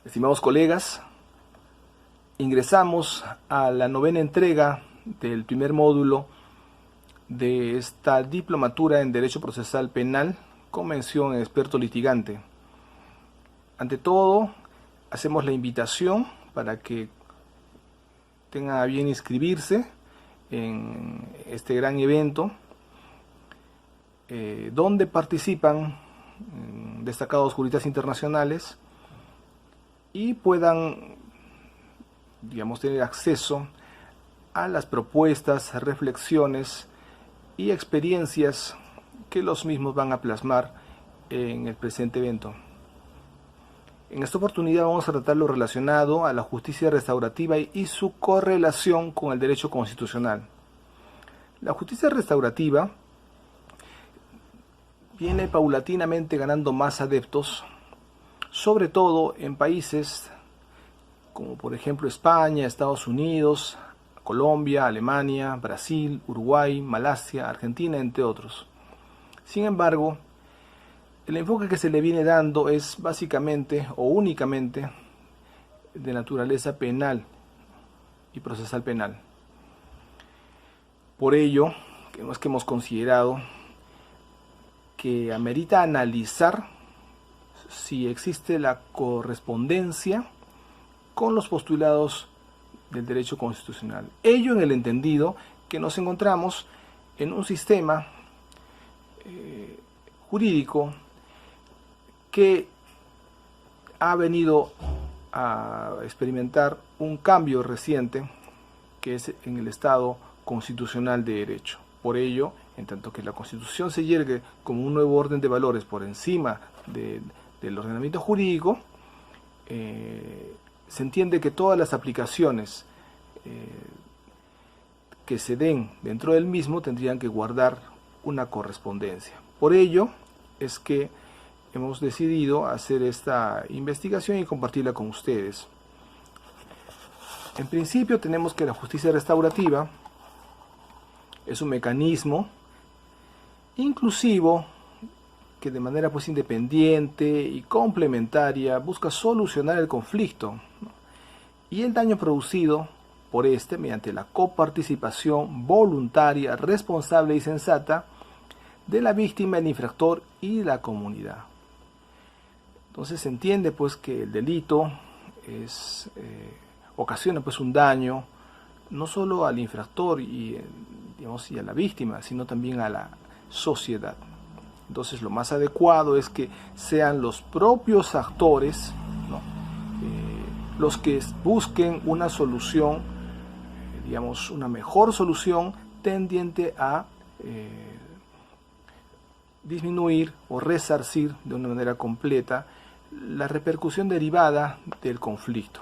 Estimados colegas, ingresamos a la 9ª entrega del primer módulo de esta diplomatura en Derecho Procesal Penal con mención en experto litigante. Ante todo, hacemos la invitación para que tengan a bien inscribirse en este gran evento donde participan destacados juristas internacionales y puedan, tener acceso a las propuestas, reflexiones y experiencias que los mismos van a plasmar en el presente evento. En esta oportunidad vamos a tratar lo relacionado a la justicia restaurativa y su correlación con el derecho constitucional. La justicia restaurativa viene paulatinamente ganando más adeptos, sobre todo en países como por ejemplo España, Estados Unidos, Colombia, Alemania, Brasil, Uruguay, Malasia, Argentina, entre otros. Sin embargo, el enfoque que se le viene dando es básicamente o únicamente de naturaleza penal y procesal penal. Por ello, es que hemos considerado que amerita analizar si existe la correspondencia con los postulados del derecho constitucional. Ello en el entendido que nos encontramos en un sistema jurídico que ha venido a experimentar un cambio reciente, que es en el Estado constitucional de derecho. Por ello, en tanto que la Constitución se yergue como un nuevo orden de valores por encima del ordenamiento jurídico, se entiende que todas las aplicaciones que se den dentro del mismo tendrían que guardar una correspondencia. Por ello es que hemos decidido hacer esta investigación y compartirla con ustedes. En principio tenemos que la justicia restaurativa es un mecanismo inclusivo que de manera independiente y complementaria busca solucionar el conflicto y el daño producido por este mediante la coparticipación voluntaria, responsable y sensata de la víctima, el infractor y la comunidad. Entonces se entiende que el delito ocasiona un daño no solo al infractor y a la víctima, sino también a la sociedad. Entonces lo más adecuado es que sean los propios actores, ¿no?, los que busquen una solución, una mejor solución tendiente a disminuir o resarcir de una manera completa la repercusión derivada del conflicto.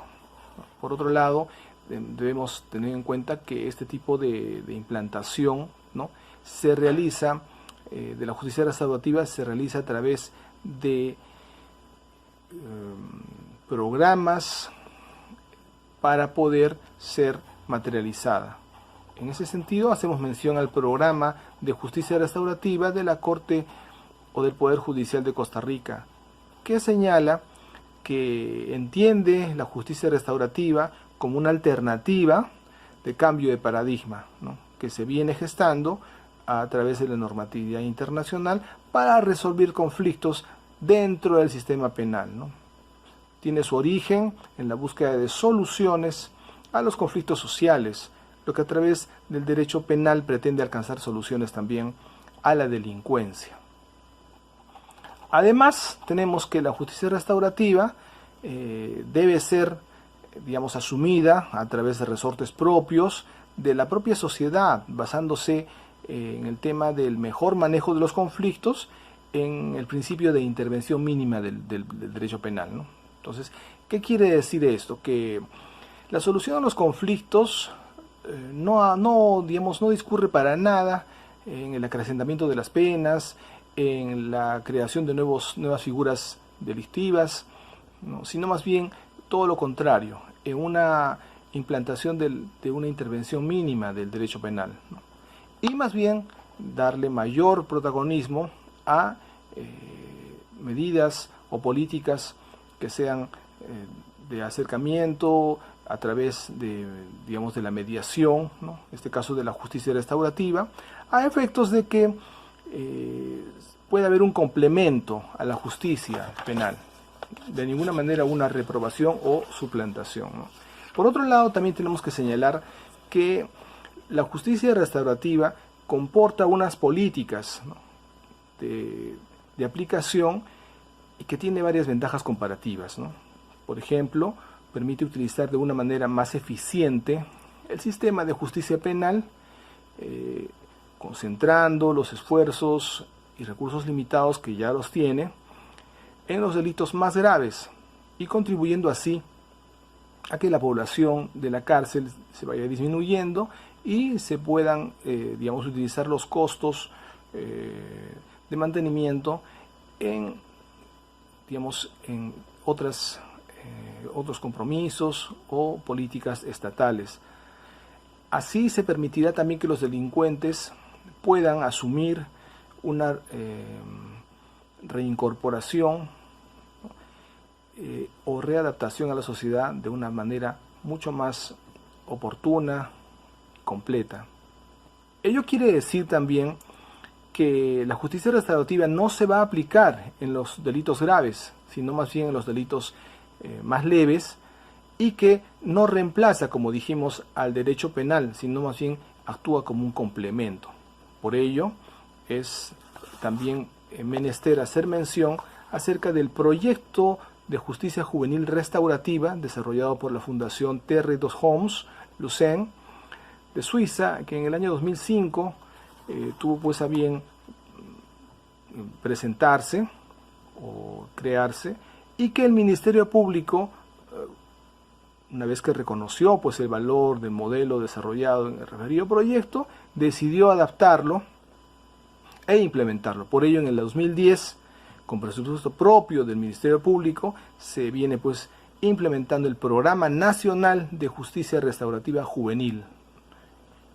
Por otro lado, debemos tener en cuenta que este tipo de implantación, ¿no?, se realiza de la justicia restaurativa se realiza a través de programas para poder ser materializada. En ese sentido, hacemos mención al programa de justicia restaurativa de la Corte o del Poder Judicial de Costa Rica, que señala que entiende la justicia restaurativa como una alternativa de cambio de paradigma, ¿no?, que se viene gestando a través de la normatividad internacional para resolver conflictos dentro del sistema penal, ¿no? Tiene su origen en la búsqueda de soluciones a los conflictos sociales, lo que a través del derecho penal pretende alcanzar soluciones también a la delincuencia. Además, tenemos que la justicia restaurativa debe ser, asumida a través de resortes propios de la propia sociedad, basándose en el tema del mejor manejo de los conflictos, en el principio de intervención mínima del derecho penal, ¿no? Entonces, ¿qué quiere decir esto? Que la solución a los conflictos no discurre para nada en el acrecentamiento de las penas, en la creación de nuevas figuras delictivas, ¿no?, sino más bien todo lo contrario, en una implantación de una intervención mínima del derecho penal, ¿no?, y más bien darle mayor protagonismo a medidas o políticas que sean de acercamiento a través de, digamos, de la mediación, ¿no? En este caso de la justicia restaurativa, a efectos de que pueda haber un complemento a la justicia penal, de ninguna manera una reprobación o suplantación, ¿no? Por otro lado, también tenemos que señalar que la justicia restaurativa comporta unas políticas, ¿no?, de aplicación, y que tiene varias ventajas comparativas, ¿no? Por ejemplo, permite utilizar de una manera más eficiente el sistema de justicia penal, concentrando los esfuerzos y recursos limitados que ya los tiene en los delitos más graves y contribuyendo así a que la población de la cárcel se vaya disminuyendo y se puedan, digamos, utilizar los costos de mantenimiento en, digamos, en otros compromisos o políticas estatales. Así se permitirá también que los delincuentes puedan asumir una reincorporación o readaptación a la sociedad de una manera mucho más oportuna, completa. Ello quiere decir también que la justicia restaurativa no se va a aplicar en los delitos graves, sino más bien en los delitos más leves, y que no reemplaza, como dijimos, al derecho penal, sino más bien actúa como un complemento. Por ello, es también menester hacer mención acerca del proyecto de justicia juvenil restaurativa desarrollado por la Fundación Terre dos Hommes, Lucen, de Suiza, que en el año 2005 tuvo pues a bien presentarse o crearse, y que el Ministerio Público, una vez que reconoció pues el valor del modelo desarrollado en el referido proyecto, decidió adaptarlo e implementarlo. Por ello, en el 2010, con presupuesto propio del Ministerio Público, se viene pues implementando el Programa Nacional de Justicia Restaurativa Juvenil.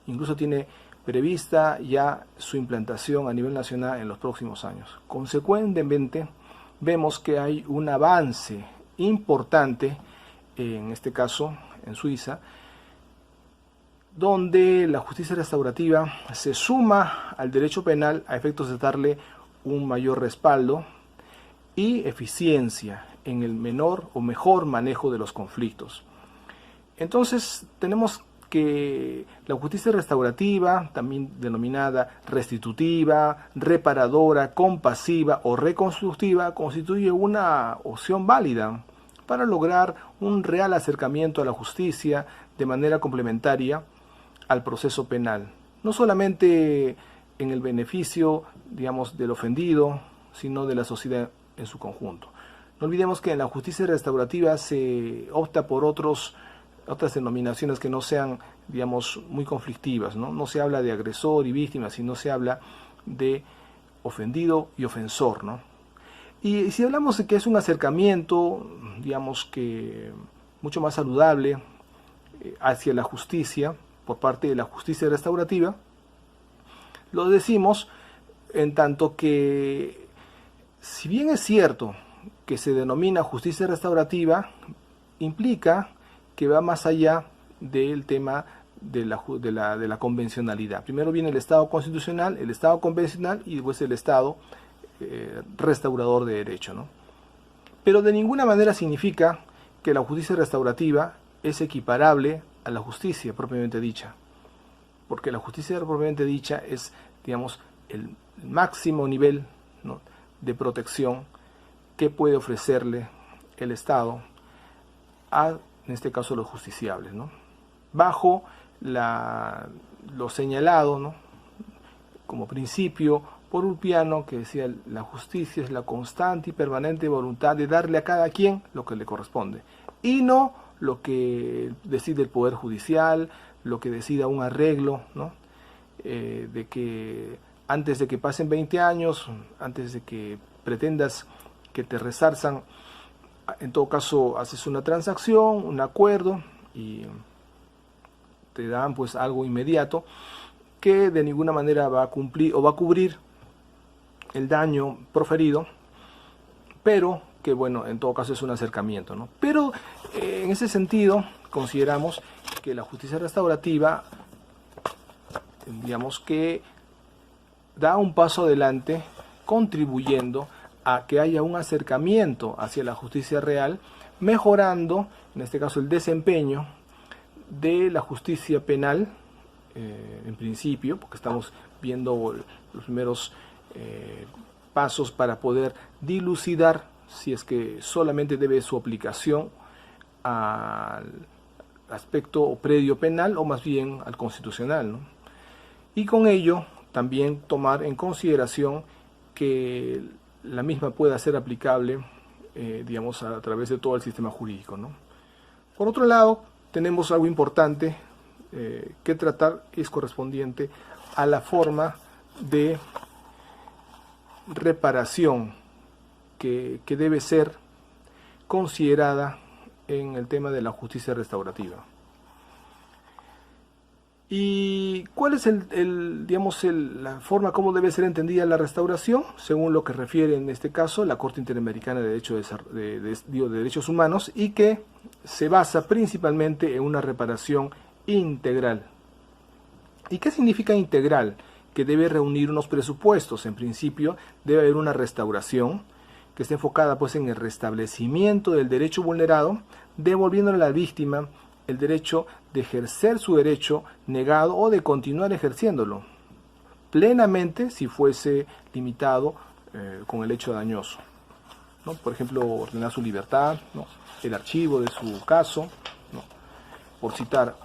Incluso tiene prevista ya su implantación a nivel nacional en los próximos años. Consecuentemente, vemos que hay un avance importante, en este caso en Suiza, donde la justicia restaurativa se suma al derecho penal a efectos de darle un mayor respaldo y eficiencia en el menor o mejor manejo de los conflictos. Entonces tenemos que la justicia restaurativa, también denominada restitutiva, reparadora, compasiva o reconstructiva, constituye una opción válida para lograr un real acercamiento a la justicia de manera complementaria al proceso penal, no solamente en el beneficio, digamos, del ofendido, sino de la sociedad en su conjunto. No olvidemos que en la justicia restaurativa se opta por otras denominaciones que no sean, digamos, muy conflictivas, ¿no? No se habla de agresor y víctima, sino se habla de ofendido y ofensor, ¿no? Y si hablamos de que es un acercamiento, digamos que mucho más saludable hacia la justicia por parte de la justicia restaurativa, lo decimos en tanto que, si bien es cierto que se denomina justicia restaurativa, implica que va más allá del tema de la convencionalidad. Primero viene el Estado constitucional, el Estado convencional y después el Estado restaurador de derecho, ¿no? Pero de ninguna manera significa que la justicia restaurativa es equiparable a la justicia propiamente dicha, porque la justicia propiamente dicha es, digamos, el máximo nivel, ¿no?, de protección que puede ofrecerle el Estado a, en este caso, los justiciables, ¿no?, bajo lo señalado, ¿no?, como principio por Ulpiano, que decía: la justicia es la constante y permanente voluntad de darle a cada quien lo que le corresponde, y no lo que decide el Poder Judicial, lo que decida un arreglo, ¿no?, de que antes de que pasen 20 años, antes de que pretendas que te resarzan, en todo caso haces una transacción, un acuerdo, y te dan pues algo inmediato que de ninguna manera va a cumplir o va a cubrir el daño proferido, pero que bueno, en todo caso es un acercamiento, ¿no? Pero en ese sentido consideramos que la justicia restaurativa, digamos que da un paso adelante contribuyendo a que haya un acercamiento hacia la justicia real, mejorando, en este caso, el desempeño de la justicia penal, en principio, porque estamos viendo los primeros pasos para poder dilucidar si es que solamente debe su aplicación al aspecto predio penal o más bien al constitucional, ¿no? Y con ello también tomar en consideración que la misma pueda ser aplicable, digamos, a través de todo el sistema jurídico, ¿no? Por otro lado, tenemos algo importante que tratar, es correspondiente a la forma de reparación que debe ser considerada en el tema de la justicia restaurativa. ¿Y cuál es la forma como debe ser entendida la restauración? Según lo que refiere en este caso la Corte Interamericana de Derechos Humanos, y que se basa principalmente en una reparación integral. ¿Y qué significa integral? Que debe reunir unos presupuestos. En principio debe haber una restauración que esté enfocada pues en el restablecimiento del derecho vulnerado, devolviéndole a la víctima el derecho de ejercer su derecho negado o de continuar ejerciéndolo plenamente si fuese limitado con el hecho dañoso, ¿no? Por ejemplo, ordenar su libertad, ¿no? El archivo de su caso, ¿no? Por citar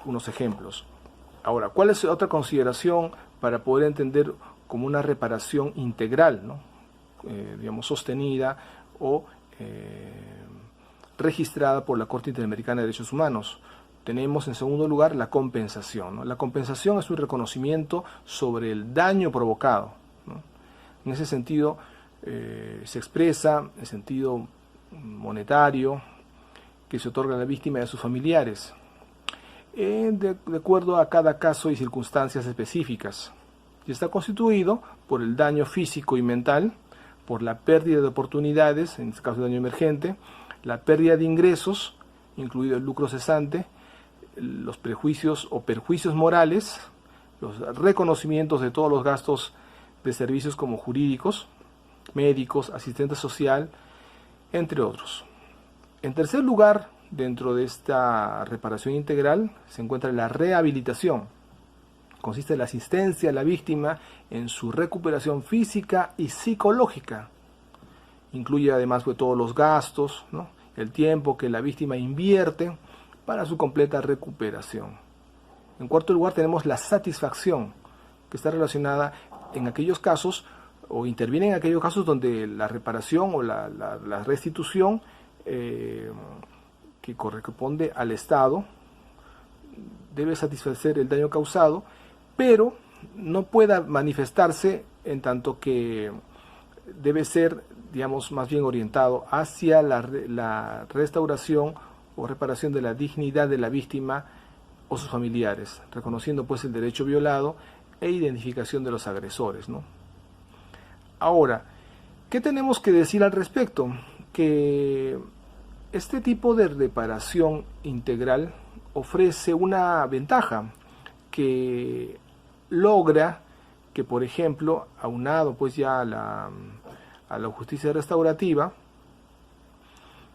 unos ejemplos. Ahora, ¿cuál es otra consideración para poder entender como una reparación integral, ¿no? Digamos, sostenida o registrada por la Corte Interamericana de Derechos Humanos? Tenemos en segundo lugar la compensación, ¿no? La compensación es un reconocimiento sobre el daño provocado, ¿no? En ese sentido se expresa el sentido monetario que se otorga a la víctima y a sus familiares, de acuerdo a cada caso y circunstancias específicas, y está constituido por el daño físico y mental, por la pérdida de oportunidades, en este caso de daño emergente, la pérdida de ingresos, incluido el lucro cesante, los prejuicios o perjuicios morales, los reconocimientos de todos los gastos de servicios como jurídicos, médicos, asistente social, entre otros. En tercer lugar, dentro de esta reparación integral, se encuentra la rehabilitación. Consiste en la asistencia a la víctima en su recuperación física y psicológica. Incluye además pues, todos los gastos, ¿no? El tiempo que la víctima invierte para su completa recuperación. En cuarto lugar tenemos la satisfacción, que está relacionada en aquellos casos o interviene en aquellos casos donde la reparación o la restitución que corresponde al Estado debe satisfacer el daño causado, pero no pueda manifestarse en tanto que debe ser, digamos, más bien orientado hacia la restauración o reparación de la dignidad de la víctima o sus familiares, reconociendo pues el derecho violado e identificación de los agresores, ¿no? Ahora, ¿qué tenemos que decir al respecto? Que este tipo de reparación integral ofrece una ventaja que logra que, por ejemplo, aunado pues ya a la justicia restaurativa,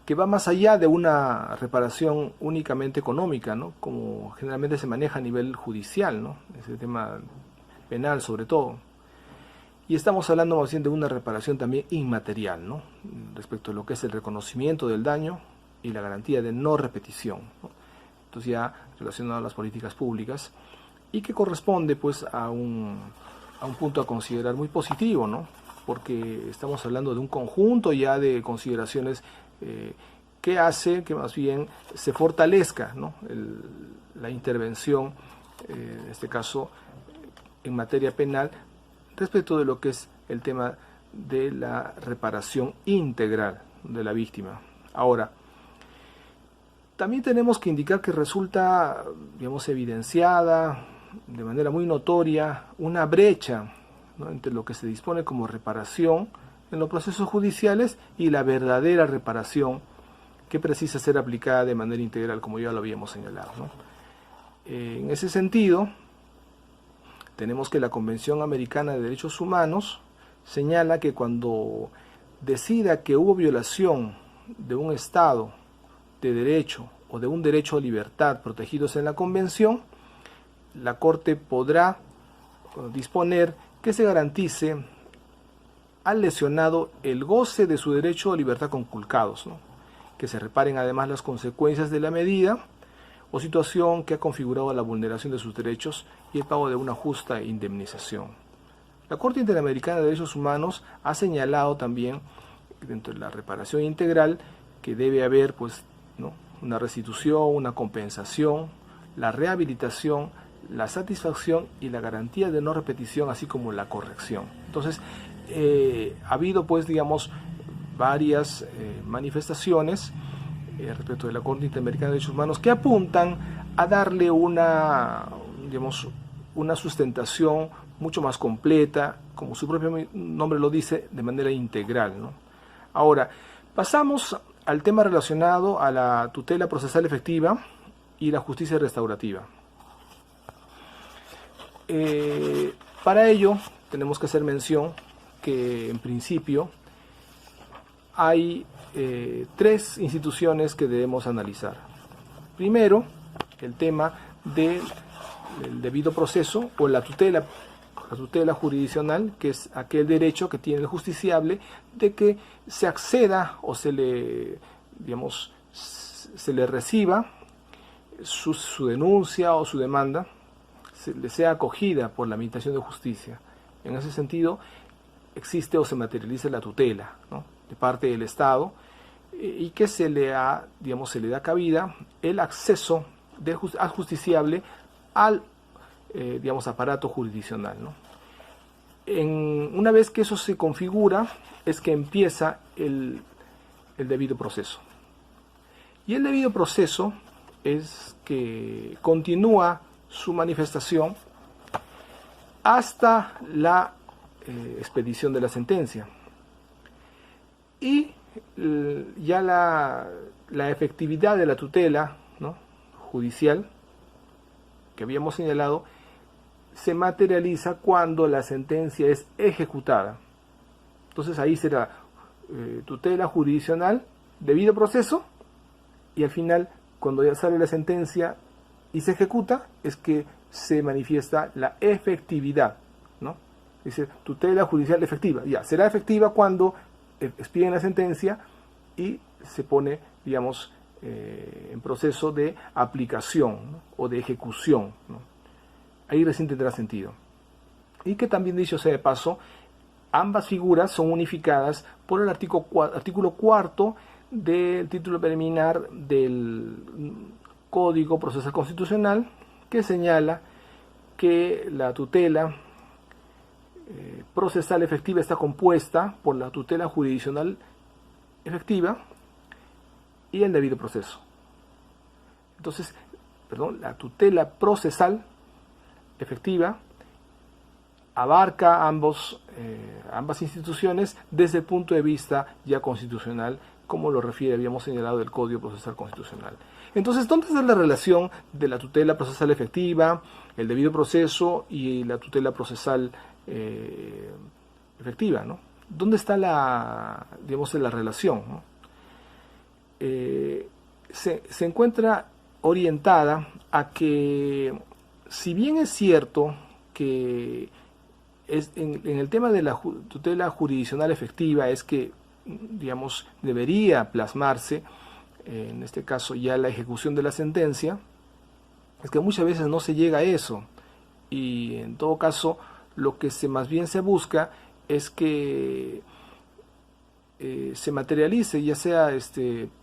que va más allá de una reparación únicamente económica, ¿no? Como generalmente se maneja a nivel judicial, ¿no? Ese tema penal sobre todo. Y estamos hablando más bien de una reparación también inmaterial, ¿no? Respecto a lo que es el reconocimiento del daño y la garantía de no repetición, ¿no? Entonces ya relacionado a las políticas públicas y que corresponde pues a un punto a considerar muy positivo, ¿no? Porque estamos hablando de un conjunto ya de consideraciones que hace que más bien se fortalezca, ¿no? La intervención, en este caso en materia penal, respecto de lo que es el tema de la reparación integral de la víctima. Ahora, también tenemos que indicar que resulta, digamos, evidenciada de manera muy notoria una brecha, ¿no? Entre lo que se dispone como reparación en los procesos judiciales y la verdadera reparación que precisa ser aplicada de manera integral, como ya lo habíamos señalado, ¿no? En ese sentido, tenemos que la Convención Americana de Derechos Humanos señala que cuando decida que hubo violación de un Estado de derecho o de un derecho a libertad protegidos en la Convención, la Corte podrá disponer que se garantice al lesionado el goce de su derecho a libertad conculcados, ¿no? Que se reparen además las consecuencias de la medida o situación que ha configurado la vulneración de sus derechos y el pago de una justa indemnización. La Corte Interamericana de Derechos Humanos ha señalado también, dentro de la reparación integral, que debe haber pues, ¿no?, una restitución, una compensación, la rehabilitación, la satisfacción y la garantía de no repetición, así como la corrección. Entonces, ha habido pues, digamos, varias manifestaciones respecto de la Corte Interamericana de Derechos Humanos que apuntan a darle una, digamos, una sustentación mucho más completa, como su propio nombre lo dice, de manera integral, ¿no? Ahora, pasamos al tema relacionado a la tutela procesal efectiva y la justicia restaurativa. Para ello, tenemos que hacer mención que, en principio, hay tres instituciones que debemos analizar. Primero, el tema del debido proceso o la tutela jurisdiccional, que es aquel derecho que tiene el justiciable de que se acceda o se le, digamos, se le reciba su denuncia o su demanda, le sea acogida por la Administración de Justicia. En ese sentido, existe o se materializa la tutela, ¿no?, de parte del Estado, y que se le da cabida el acceso al justiciable al digamos, aparato jurisdiccional, ¿no? Una vez que eso se configura, es que empieza el debido proceso. Y el debido proceso es que continúa su manifestación hasta la expedición de la sentencia. Y ya la efectividad de la tutela, ¿no?, judicial, que habíamos señalado, se materializa cuando la sentencia es ejecutada. Entonces ahí será tutela jurisdiccional, debido proceso, y al final, cuando ya sale la sentencia y se ejecuta, es que se manifiesta la efectividad, ¿no? Dice tutela judicial efectiva. Ya, será efectiva cuando expiden la sentencia y se pone, digamos, en proceso de aplicación, ¿no?, o de ejecución, ¿no? Ahí recién tendrá sentido. Y que también, dicho sea de paso, ambas figuras son unificadas por el artículo 4 del título preliminar del Código Procesal Constitucional, que señala que la tutela procesal efectiva está compuesta por la tutela jurisdiccional efectiva y el debido proceso. Entonces, la tutela procesal efectiva abarca ambas instituciones desde el punto de vista ya constitucional, como lo refiere, habíamos señalado, el Código Procesal Constitucional. Entonces, ¿dónde está la relación de la tutela procesal efectiva, el debido proceso y la tutela procesal efectiva, ¿no? ¿Dónde está la relación, ¿no? Se encuentra orientada a que, si bien es cierto que en el tema de la tutela jurisdiccional efectiva es que, digamos, debería plasmarse, en este caso ya la ejecución de la sentencia, es que muchas veces no se llega a eso, y en todo caso lo que más bien se busca es que se materialice, ya sea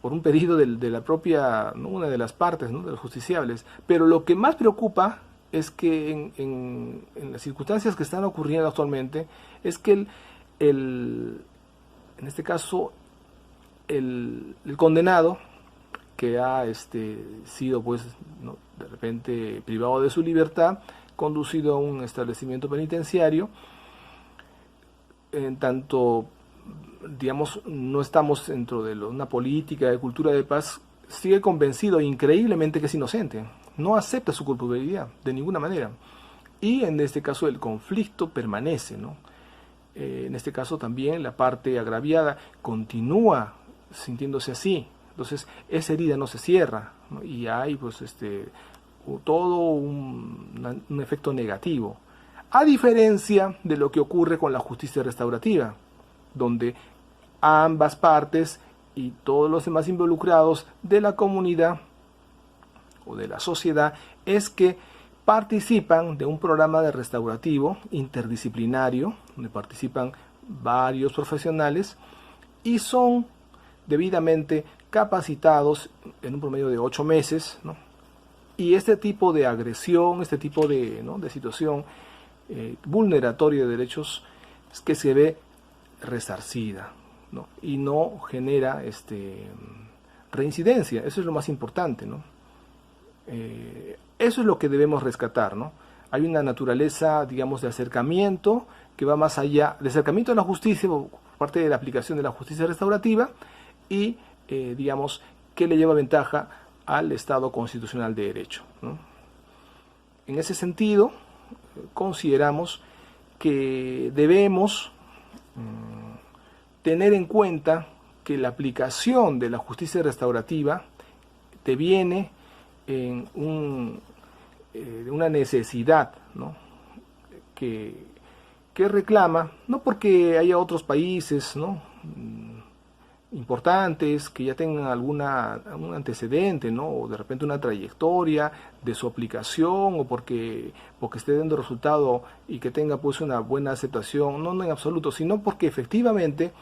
por un pedido de la propia, ¿no?, una de las partes, ¿no?, de los justiciables. Pero lo que más preocupa es que en las circunstancias que están ocurriendo actualmente es que en este caso el condenado que ha sido, pues, ¿no?, de repente privado de su libertad, conducido a un establecimiento penitenciario, en tanto digamos, no estamos dentro de una política de cultura de paz, sigue convencido increíblemente que es inocente. No acepta su culpabilidad de ninguna manera. Y en este caso el conflicto permanece, ¿no? En este caso también la parte agraviada continúa sintiéndose así. Entonces esa herida no se cierra, ¿no? Y hay pues todo un efecto negativo. A diferencia de lo que ocurre con la justicia restaurativa, donde ambas partes y todos los demás involucrados de la comunidad o de la sociedad es que participan de un programa de restaurativo interdisciplinario, donde participan varios profesionales y son debidamente capacitados en un promedio de 8 meses, ¿no? Y este tipo de agresión, este tipo de situación vulneratoria de derechos es que se ve resarcida, ¿no? Y no genera reincidencia. Eso es lo más importante, ¿no? Eso es lo que debemos rescatar, ¿no? Hay una naturaleza, digamos, de acercamiento que va más allá, de acercamiento a la justicia por parte de la aplicación de la justicia restaurativa y, digamos, que le lleva ventaja al Estado constitucional de derecho, ¿no? En ese sentido, consideramos que debemos tener en cuenta que la aplicación de la justicia restaurativa deviene en una necesidad, ¿no? que reclama, no porque haya otros países, ¿no? importantes que ya tengan algún antecedente, ¿no? O de repente una trayectoria de su aplicación, o porque esté dando resultado y que tenga pues una buena aceptación, no en absoluto, sino porque efectivamente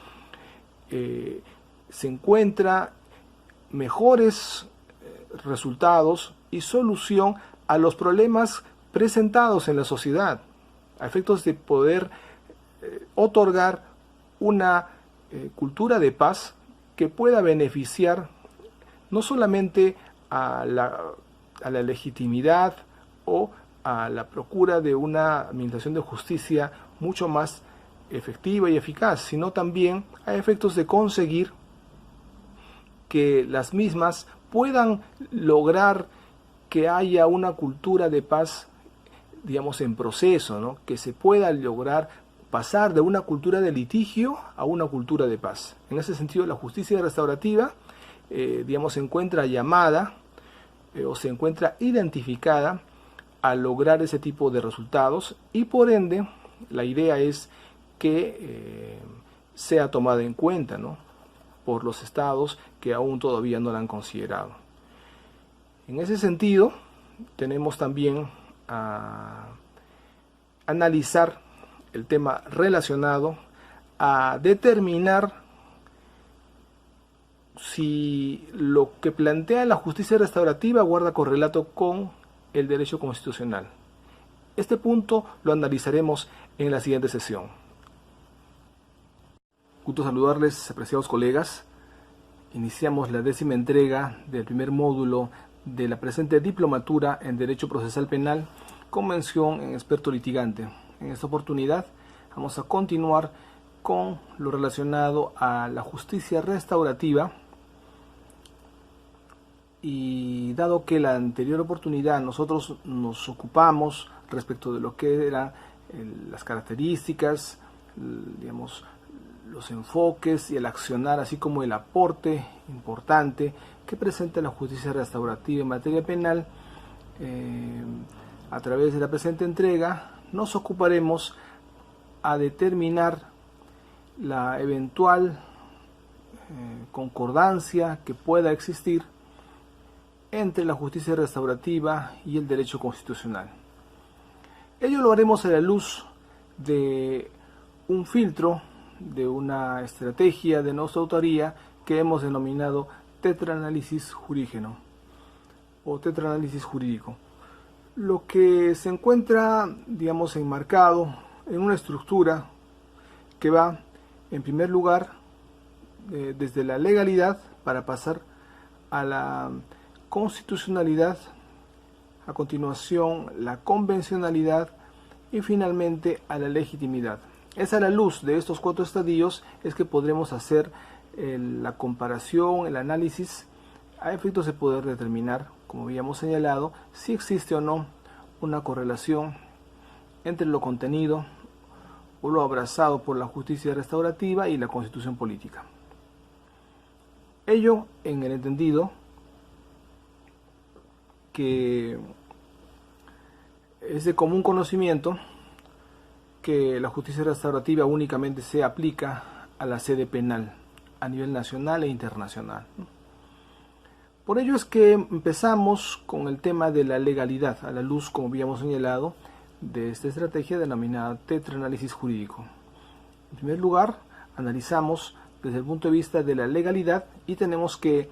se encuentra mejores resultados y solución a los problemas presentados en la sociedad, a efectos de poder otorgar una cultura de paz que pueda beneficiar no solamente a la legitimidad o a la procura de una administración de justicia mucho más efectiva y eficaz, sino también a efectos de conseguir que las mismas puedan lograr que haya una cultura de paz, digamos, en proceso, ¿no? Que se pueda lograr pasar de una cultura de litigio a una cultura de paz. En ese sentido, la justicia restaurativa, digamos, se encuentra llamada o se encuentra identificada a lograr ese tipo de resultados y por ende la idea es que sea tomada en cuenta, ¿no? por los estados que aún todavía no la han considerado. En ese sentido, tenemos también a analizar el tema relacionado a determinar si lo que plantea la justicia restaurativa guarda correlato con el derecho constitucional. Este punto lo analizaremos en la siguiente sesión. Gusto saludarles, apreciados colegas. Iniciamos la 10ª entrega del primer módulo de la presente diplomatura en Derecho Procesal Penal con mención en experto litigante. En esta oportunidad vamos a continuar con lo relacionado a la justicia restaurativa y dado que la anterior oportunidad nosotros nos ocupamos respecto de lo que eran las características, digamos, los enfoques y el accionar, así como el aporte importante que presenta la justicia restaurativa en materia penal, a través de la presente entrega nos ocuparemos a determinar la eventual concordancia que pueda existir entre la justicia restaurativa y el derecho constitucional. Ello lo haremos a la luz de un filtro, de una estrategia de nuestra autoría que hemos denominado tetraanálisis jurígeno o tetraanálisis jurídico. Lo que se encuentra, digamos, enmarcado en una estructura que va, en primer lugar, desde la legalidad para pasar a la constitucionalidad, a continuación la convencionalidad y finalmente a la legitimidad. Es a la luz de estos 4 estadios es que podremos hacer la comparación, el análisis, a efectos de poder determinar, como habíamos señalado, si existe o no una correlación entre lo contenido o lo abrazado por la justicia restaurativa y la constitución política. Ello en el entendido que es de común conocimiento que la justicia restaurativa únicamente se aplica a la sede penal a nivel nacional e internacional. Por ello es que empezamos con el tema de la legalidad, a la luz, como habíamos señalado, de esta estrategia denominada tetraanálisis jurídico. En primer lugar, analizamos desde el punto de vista de la legalidad y tenemos que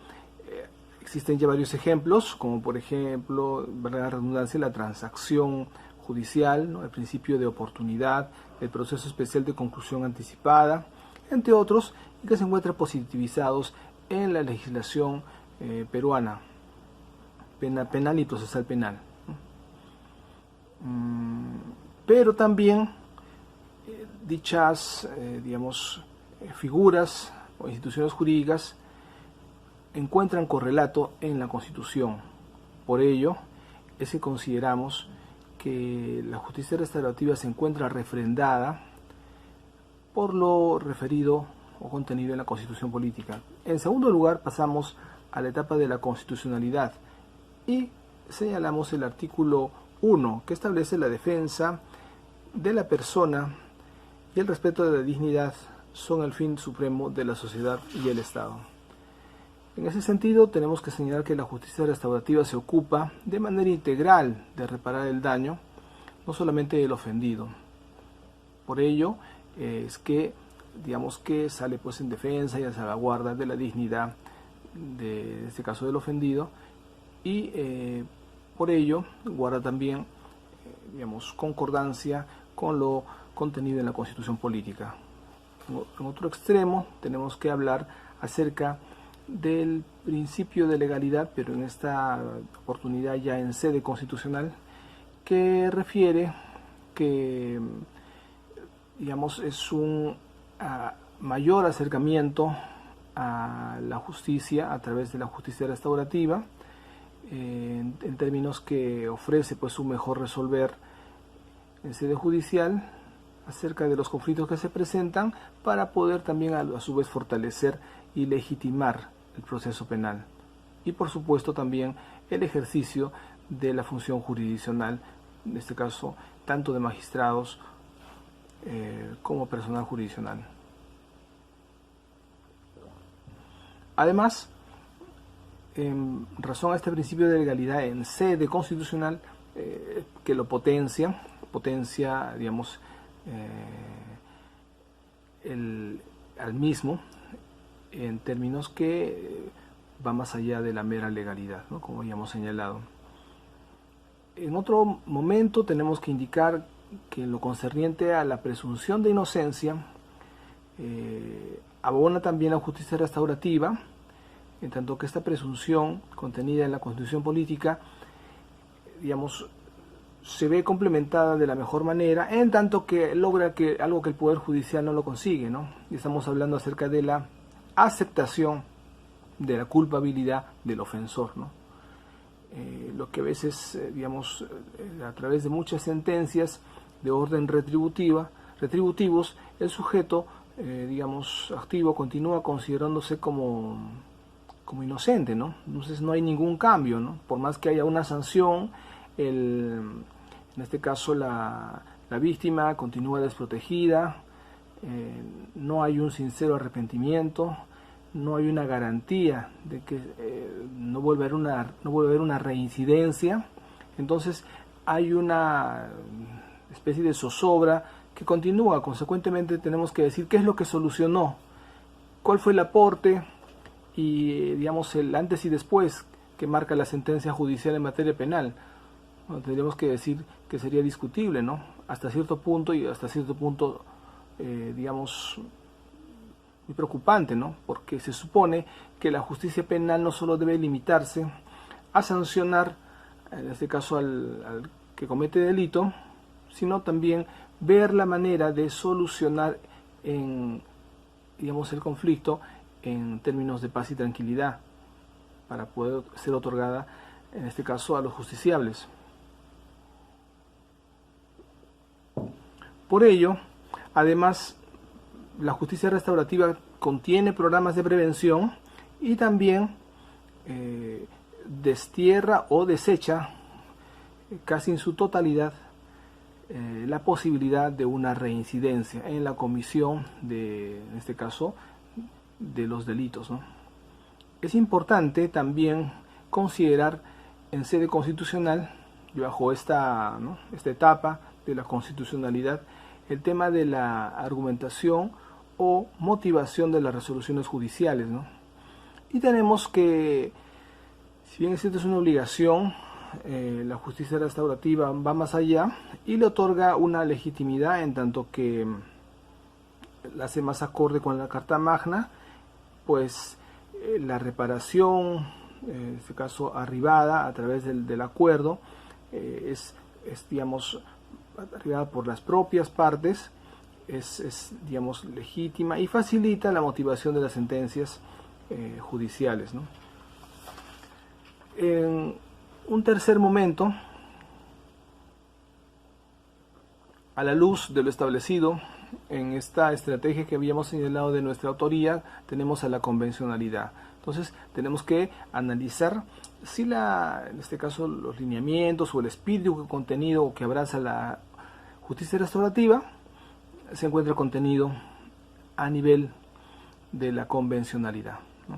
existen ya varios ejemplos, como por ejemplo, valga la redundancia, la transacción judicial, ¿no?, el principio de oportunidad, el proceso especial de conclusión anticipada, entre otros, y que se encuentran positivizados en la legislación peruana, penal y procesal penal. Pero también dichas, figuras o instituciones jurídicas encuentran correlato en la Constitución. Por ello, es que consideramos que la justicia restaurativa se encuentra refrendada por lo referido o contenido en la Constitución política. En segundo lugar, pasamos a la etapa de la constitucionalidad y señalamos el artículo 1, que establece la defensa de la persona y el respeto de la dignidad son el fin supremo de la sociedad y el Estado. En ese sentido, tenemos que señalar que la justicia restaurativa se ocupa de manera integral de reparar el daño, no solamente del ofendido. Por ello, es que, sale pues en defensa y en salvaguarda de la dignidad de este caso del ofendido y por ello guarda también, concordancia con lo contenido en la Constitución política. En otro extremo, tenemos que hablar acerca del principio de legalidad, pero en esta oportunidad ya en sede constitucional, que refiere que es un mayor acercamiento a la justicia a través de la justicia restaurativa, en términos que ofrece pues un mejor resolver en sede judicial acerca de los conflictos que se presentan para poder también a su vez fortalecer y legitimar el proceso penal y por supuesto también el ejercicio de la función jurisdiccional, en este caso tanto de magistrados como personal jurisdiccional. Además, en razón a este principio de legalidad en sede constitucional que lo potencia al mismo en términos que va más allá de la mera legalidad, ¿no?, como ya hemos señalado. En otro momento tenemos que indicar que en lo concerniente a la presunción de inocencia abona también la justicia restaurativa, en tanto que esta presunción contenida en la Constitución política, se ve complementada de la mejor manera, en tanto que logra algo que el Poder Judicial no lo consigue, ¿no? Y estamos hablando acerca de la aceptación de la culpabilidad del ofensor, ¿no? Lo que a veces, a través de muchas sentencias de orden retributivos, el sujeto, activo continúa considerándose como inocente, ¿no? Entonces no hay ningún cambio, ¿no? Por más que haya una sanción, en este caso la víctima continúa desprotegida, no hay un sincero arrepentimiento, no hay una garantía de que no vuelve a haber una reincidencia. Entonces hay una especie de zozobra que continúa. Consecuentemente tenemos que decir qué es lo que solucionó, cuál fue el aporte y el antes y después que marca la sentencia judicial en materia penal. Bueno, tendríamos que decir que sería discutible, ¿no? Hasta cierto punto muy preocupante, ¿no? Porque se supone que la justicia penal no solo debe limitarse a sancionar, en este caso al que comete delito, sino también ver la manera de solucionar digamos, el conflicto en términos de paz y tranquilidad, para poder ser otorgada, en este caso, a los justiciables. Por ello, además, la justicia restaurativa contiene programas de prevención y también destierra o desecha casi en su totalidad la posibilidad de una reincidencia en la comisión en este caso, de los delitos, ¿no? Es importante también considerar en sede constitucional, bajo esta etapa de la constitucionalidad, el tema de la argumentación o motivación de las resoluciones judiciales, ¿no? Y tenemos que, si bien es una obligación, la justicia restaurativa va más allá y le otorga una legitimidad en tanto que la hace más acorde con la Carta Magna, pues la reparación, en este caso arribada a través del acuerdo, es digamos, arribada por las propias partes, digamos, legítima y facilita la motivación de las sentencias judiciales, ¿no? En un tercer momento, a la luz de lo establecido en esta estrategia que habíamos señalado de nuestra autoría, tenemos a la convencionalidad. Entonces tenemos que analizar si en este caso los lineamientos o el espíritu contenido que abraza la justicia restaurativa se encuentra contenido a nivel de la convencionalidad, ¿no?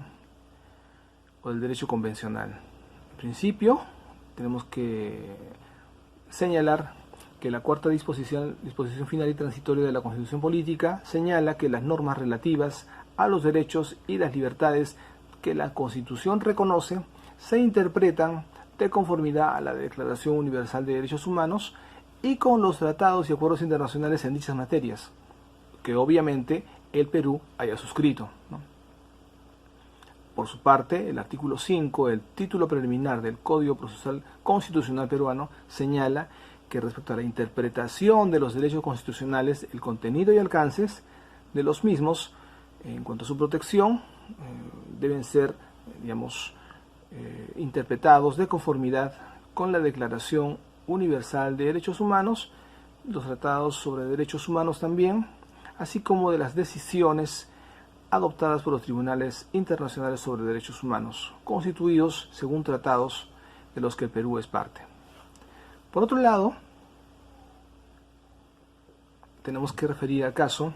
O del derecho convencional. En principio tenemos que señalar que la cuarta disposición final y transitoria de la Constitución Política señala que las normas relativas a los derechos y las libertades que la Constitución reconoce se interpretan de conformidad a la Declaración Universal de Derechos Humanos y con los tratados y acuerdos internacionales en dichas materias, que obviamente el Perú haya suscrito, ¿no? Por su parte, el artículo 5 del título preliminar del Código Procesal Constitucional peruano señala que respecto a la interpretación de los derechos constitucionales, el contenido y alcances de los mismos, en cuanto a su protección, deben ser, digamos, interpretados de conformidad con la Declaración Universal de Derechos Humanos, los tratados sobre derechos humanos también, así como de las decisiones adoptadas por los tribunales internacionales sobre derechos humanos, constituidos según tratados de los que el Perú es parte. Por otro lado, tenemos que referir al caso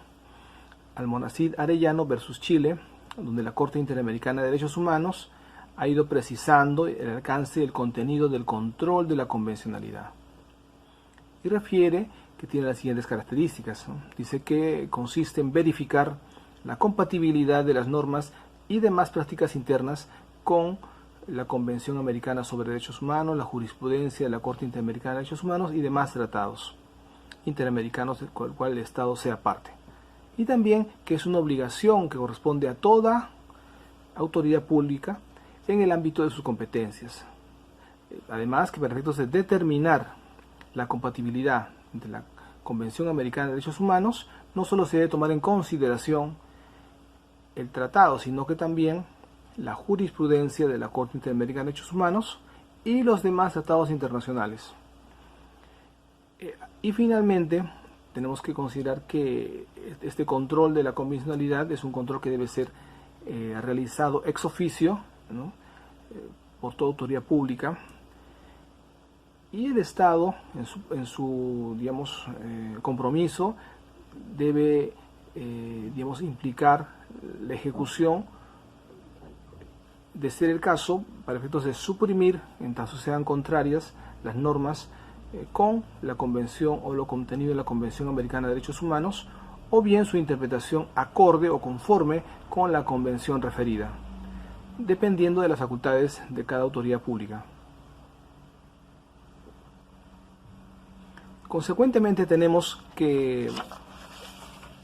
Almonacid Arellano versus Chile, donde la Corte Interamericana de Derechos Humanos ha ido precisando el alcance y el contenido del control de la convencionalidad. Y refiere que tiene las siguientes características, ¿no? Dice que consiste en verificar la compatibilidad de las normas y demás prácticas internas con la Convención Americana sobre Derechos Humanos, la jurisprudencia de la Corte Interamericana de Derechos Humanos y demás tratados interamericanos del cual el Estado sea parte. Y también que es una obligación que corresponde a toda autoridad pública en el ámbito de sus competencias. Además, que para efectos de determinar la compatibilidad entre la Convención Americana de Derechos Humanos, no solo se debe tomar en consideración el tratado, sino que también la jurisprudencia de la Corte Interamericana de Derechos Humanos y los demás tratados internacionales. Y finalmente, tenemos que considerar que este control de la convencionalidad es un control que debe ser realizado ex oficio, ¿no? Por toda autoridad pública, y el Estado en su digamos, compromiso debe digamos, implicar la ejecución, de ser el caso, para efectos de suprimir, en caso sean contrarias, las normas con la Convención o lo contenido en la Convención Americana de Derechos Humanos, o bien su interpretación acorde o conforme con la convención referida, dependiendo de las facultades de cada autoridad pública. Consecuentemente, tenemos que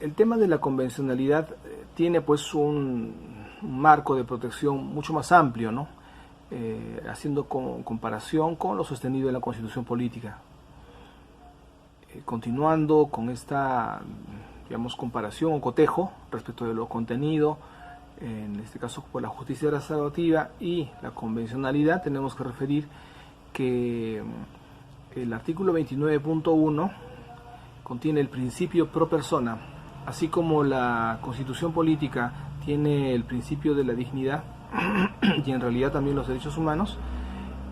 el tema de la convencionalidad tiene pues un marco de protección mucho más amplio, ¿no? Haciendo comparación con lo sostenido en la Constitución Política. continuando con esta, digamos, comparación o cotejo respecto de lo contenido, en este caso por la justicia restaurativa y la convencionalidad, tenemos que referir que el artículo 29.1 contiene el principio pro persona, así como la Constitución política tiene el principio de la dignidad y en realidad también los derechos humanos.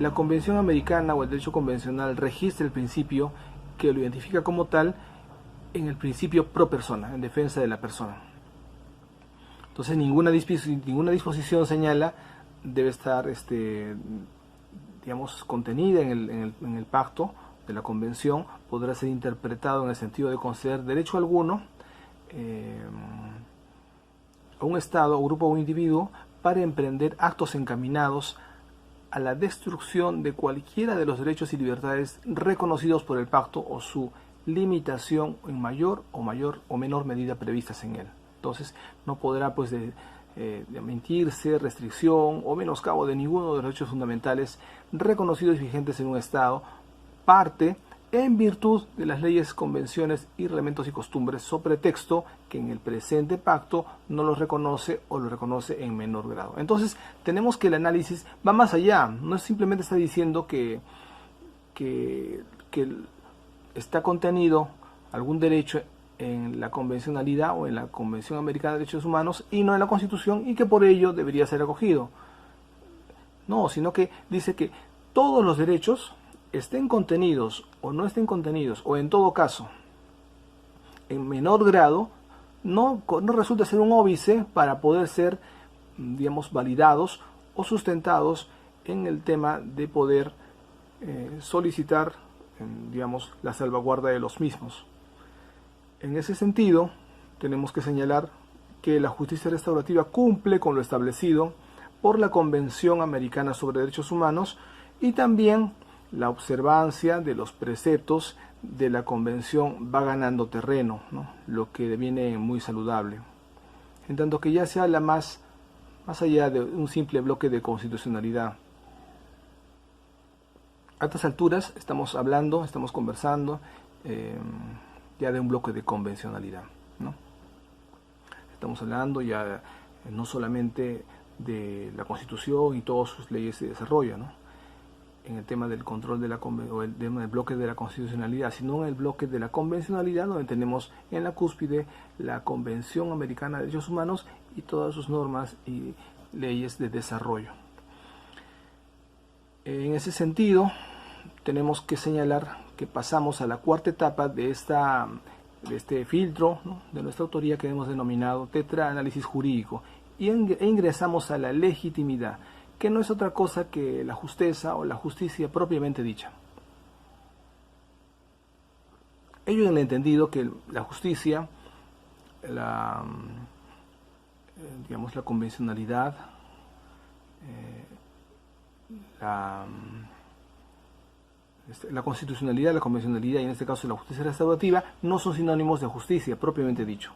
La Convención Americana o el derecho convencional registra el principio que lo identifica como tal en el principio pro persona, en defensa de la persona. Entonces ninguna disposición señala debe estar digamos, contenida en el pacto de la convención, podrá ser interpretado en el sentido de conceder derecho alguno a un Estado, o grupo o individuo para emprender actos encaminados a la destrucción de cualquiera de los derechos y libertades reconocidos por el pacto o su limitación en mayor o menor medida previstas en él. Entonces no podrá pues mentirse, restricción o menoscabo de ninguno de los derechos fundamentales reconocidos y vigentes en un Estado, parte en virtud de las leyes, convenciones y reglamentos y costumbres, sobre pretexto que en el presente pacto no los reconoce o los reconoce en menor grado. Entonces tenemos que el análisis va más allá, no simplemente está diciendo que está contenido algún derecho en la convencionalidad o en la Convención Americana de Derechos Humanos y no en la Constitución, y que por ello debería ser acogido. No, sino que dice que todos los derechos, estén contenidos o no estén contenidos, o en todo caso en menor grado, no resulta ser un óbice para poder ser, digamos, validados o sustentados en el tema de poder solicitar, digamos, la salvaguarda de los mismos. En ese sentido, tenemos que señalar que la justicia restaurativa cumple con lo establecido por la Convención Americana sobre Derechos Humanos y también la observancia de los preceptos de la Convención va ganando terreno, ¿no? Lo que deviene muy saludable. En tanto que ya se habla más allá de un simple bloque de constitucionalidad. A estas alturas estamos conversando ya de un bloque de convencionalidad, ¿no? Estamos hablando ya no solamente de la Constitución y todas sus leyes de desarrollo, ¿no?, en el tema del control de o el tema del bloque de la constitucionalidad, sino en el bloque de la convencionalidad, donde tenemos en la cúspide la Convención Americana de Derechos Humanos y todas sus normas y leyes de desarrollo. En ese sentido, tenemos que señalar que pasamos a la cuarta etapa de este filtro, ¿no?, de nuestra autoría, que hemos denominado tetraanálisis jurídico, e ingresamos a la legitimidad, que no es otra cosa que la justeza o la justicia propiamente dicha. Ello en el entendido que la justicia, digamos, la convencionalidad, la constitucionalidad, la convencionalidad y en este caso la justicia restaurativa no son sinónimos de justicia propiamente dicho.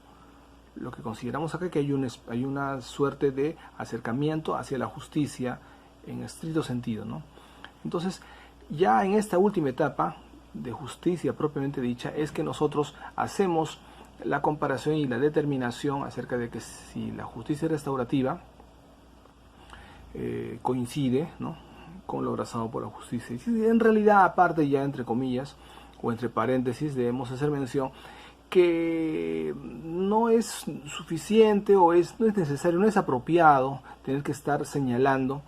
Lo que consideramos acá es que hay una suerte de acercamiento hacia la justicia en estricto sentido, ¿no? Entonces, ya en esta última etapa de justicia propiamente dicha es que nosotros hacemos la comparación y la determinación acerca de que si la justicia restaurativa coincide, ¿no?, con lo abrazado por la justicia. Y en realidad, aparte, ya entre comillas o entre paréntesis, debemos hacer mención que no es suficiente o no es necesario, no es apropiado tener que estar señalando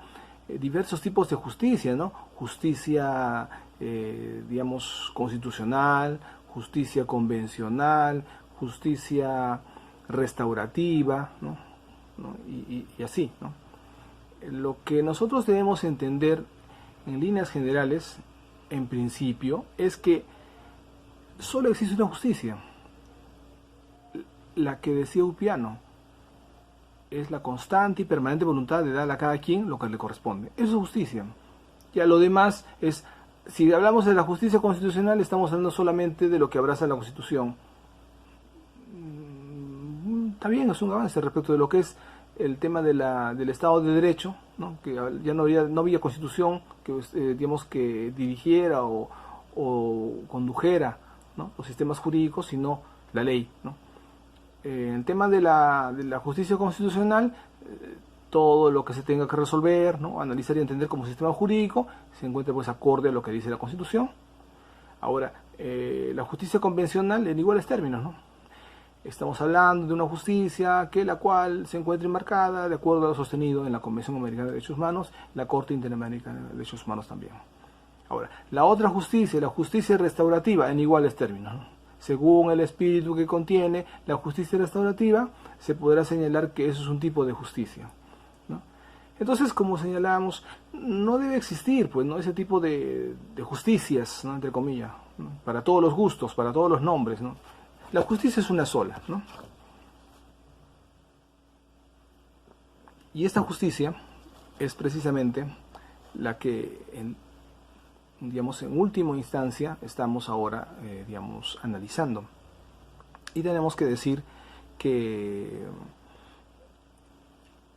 diversos tipos de justicia, ¿no? Justicia, digamos, constitucional, justicia convencional, justicia restaurativa, ¿no? Y así, ¿no? Lo que nosotros debemos entender en líneas generales, en principio, es que solo existe una justicia, la que decía Ulpiano, es la constante y permanente voluntad de dar a cada quien lo que le corresponde. Eso es justicia. Ya lo demás es, si hablamos de la justicia constitucional, estamos hablando solamente de lo que abraza la Constitución. Está bien, es un avance respecto de lo que es el tema del Estado de Derecho, ¿no?, que ya no había Constitución que, digamos, que dirigiera o condujera ¿no?, los sistemas jurídicos, sino la ley, ¿no? En el tema de la justicia constitucional, todo lo que se tenga que resolver, ¿no?, analizar y entender como sistema jurídico, se encuentra pues acorde a lo que dice la Constitución. Ahora, la justicia convencional en iguales términos, ¿no? Estamos hablando de una justicia que la cual se encuentra enmarcada de acuerdo a lo sostenido en la Convención Americana de Derechos Humanos, la Corte Interamericana de Derechos Humanos también. Ahora, la otra justicia, la justicia restaurativa, en iguales términos, ¿no? Según el espíritu que contiene la justicia restaurativa, se podrá señalar que eso es un tipo de justicia, ¿no? Entonces, como señalamos, no debe existir, pues, ¿no?, ese tipo de justicias, ¿no?, entre comillas, ¿no?, para todos los gustos, para todos los nombres, ¿no? La justicia es una sola, ¿no? Y esta justicia es precisamente la que, digamos, en última instancia estamos ahora, digamos, analizando. Y tenemos que decir que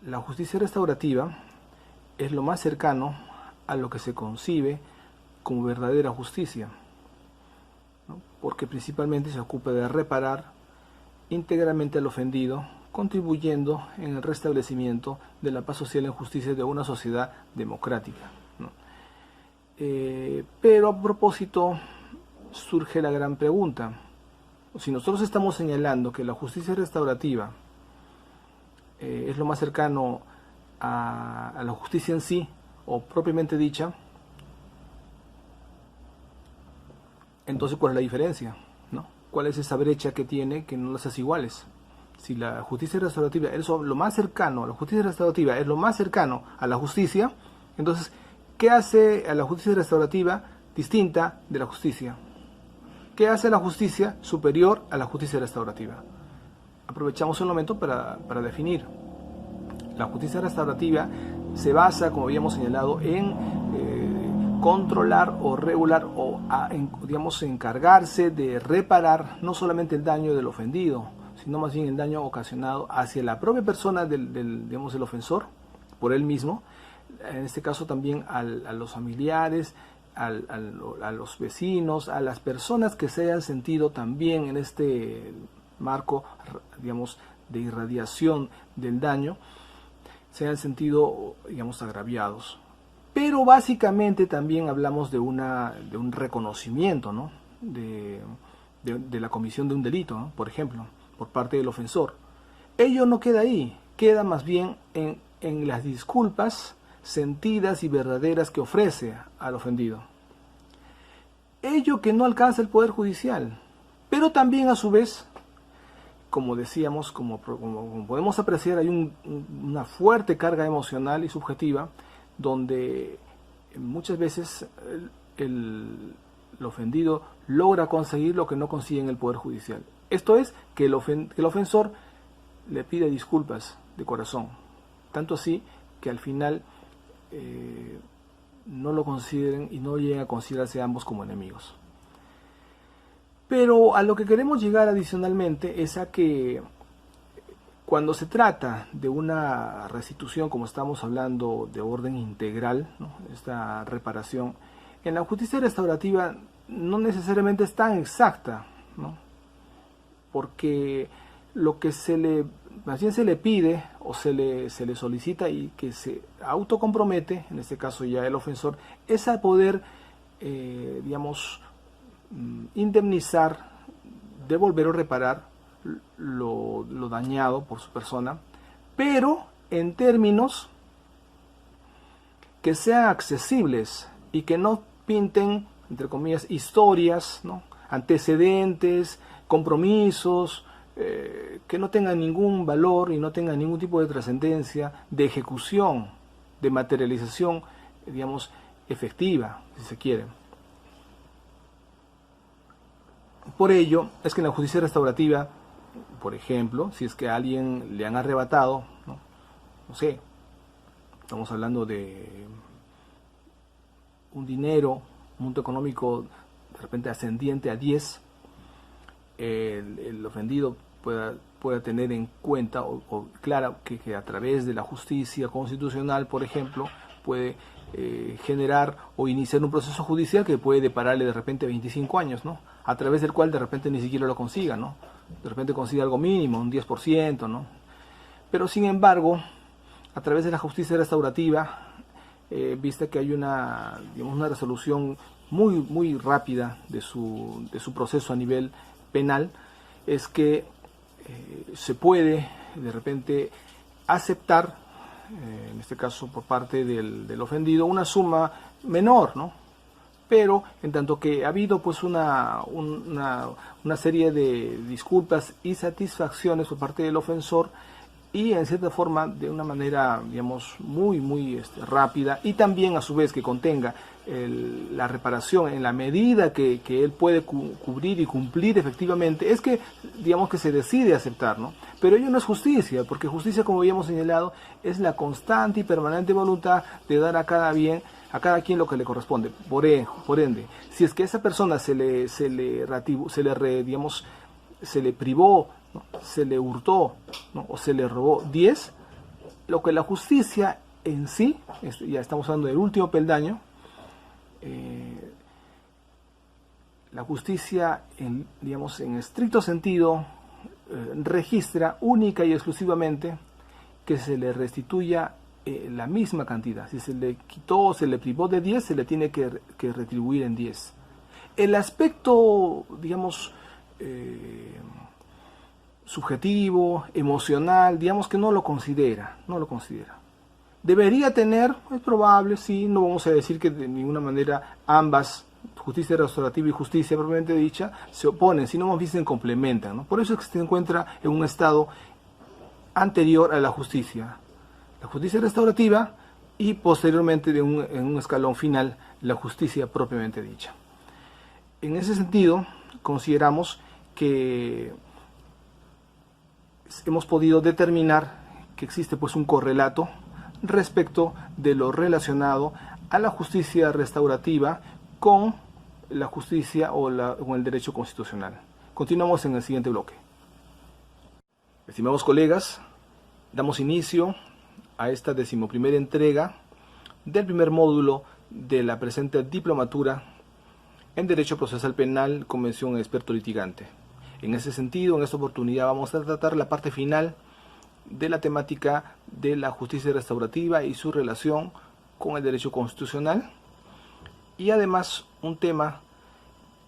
la justicia restaurativa es lo más cercano a lo que se concibe como verdadera justicia, ¿no?, porque principalmente se ocupa de reparar íntegramente al ofendido, contribuyendo en el restablecimiento de la paz social en justicia de una sociedad democrática, ¿no? Pero a propósito surge la gran pregunta: si nosotros estamos señalando que la justicia restaurativa es lo más cercano a la justicia en sí, o propiamente dicha, entonces ¿cuál es la diferencia, ¿no? ¿Cuál es esa brecha que tiene que no las hace iguales? Si la justicia restaurativa es lo más cercano, la justicia restaurativa es lo más cercano a la justicia, entonces, ¿qué hace a la justicia restaurativa distinta de la justicia? ¿Qué hace a la justicia superior a la justicia restaurativa? Aprovechamos un momento para definir. La justicia restaurativa se basa, como habíamos señalado, en controlar o regular o, digamos, encargarse de reparar no solamente el daño del ofendido, sino más bien el daño ocasionado hacia la propia persona digamos, del ofensor, por él mismo, en este caso también a los familiares, a los vecinos, a las personas que se hayan sentido también en este marco, digamos, de irradiación del daño, se hayan sentido, digamos, agraviados. Pero básicamente también hablamos de un reconocimiento, ¿no?, de la comisión de un delito, ¿no?, por ejemplo, por parte del ofensor. Ello no queda ahí, queda más bien en las disculpas sentidas y verdaderas que ofrece al ofendido. Ello que no alcanza el Poder Judicial, pero también a su vez, como decíamos, como podemos apreciar, hay una fuerte carga emocional y subjetiva, donde muchas veces el ofendido logra conseguir lo que no consigue en el Poder Judicial. Esto es, que el ofensor le pide disculpas de corazón, tanto así que al final no lo consideren y no lleguen a considerarse ambos como enemigos. Pero a lo que queremos llegar adicionalmente es a que cuando se trata de una restitución, como estamos hablando de orden integral, ¿no?, esta reparación, en la justicia restaurativa no necesariamente es tan exacta, ¿no?, porque lo que más bien se le pide o se le solicita y que se autocompromete, en este caso ya el ofensor, es a poder, digamos, indemnizar, devolver o reparar lo dañado por su persona, pero en términos que sean accesibles y que no pinten, entre comillas, historias, ¿no?, antecedentes, compromisos, que no tengan ningún valor y no tengan ningún tipo de trascendencia, de ejecución, de materialización, digamos, efectiva, si se quiere. Por ello, es que en la justicia restaurativa, por ejemplo, si es que a alguien le han arrebatado, no sé, estamos hablando de un dinero, un monto económico de repente ascendiente a 10, el ofendido pueda tener en cuenta, o claro, que a través de la justicia constitucional, por ejemplo, puede generar o iniciar un proceso judicial que puede depararle de repente 25 años, ¿no? A través del cual de repente ni siquiera lo consiga, ¿no? De repente consiga algo mínimo, un 10%, ¿no? Pero sin embargo, a través de la justicia restaurativa, vista que hay una, digamos, una resolución muy rápida de su proceso a nivel penal, es que se puede de repente aceptar, en este caso por parte del ofendido, una suma menor, ¿no? Pero en tanto que ha habido pues una serie de disculpas y satisfacciones por parte del ofensor, y en cierta forma de una manera, digamos, muy rápida, y también a su vez que contenga la reparación en la medida que él puede cubrir y cumplir efectivamente, es que, digamos, que se decide aceptar, ¿no? Pero ello no es justicia, porque justicia, como habíamos señalado, es la constante y permanente voluntad de dar a cada quien lo que le corresponde. Por ende, si es que a esa persona se le privó, ¿no?, se le hurtó, ¿no?, o se le robó 10, lo que la justicia en sí, ya estamos hablando del último peldaño, la justicia digamos, en estricto sentido, registra única y exclusivamente que se le restituya la misma cantidad. Si se le quitó, se le privó de 10, se le tiene que retribuir en 10. El aspecto, digamos, subjetivo, emocional, digamos que no lo considera. Debería tener, es probable, sí, no vamos a decir que de ninguna manera ambas, justicia restaurativa y justicia propiamente dicha, se oponen, sino más bien se complementan, ¿no? Por eso es que se encuentra en un estado anterior a la justicia restaurativa, y posteriormente en un escalón final la justicia propiamente dicha. En ese sentido, consideramos que hemos podido determinar que existe pues un correlato respecto de lo relacionado a la justicia restaurativa con la justicia o con el derecho constitucional. Continuamos en el siguiente bloque. Estimados colegas, damos inicio a esta 11ª entrega del primer módulo de la presente diplomatura en Derecho Procesal Penal, Convención Experto Litigante. En ese sentido, en esta oportunidad vamos a tratar la parte final de la temática de la justicia restaurativa y su relación con el derecho constitucional, y además un tema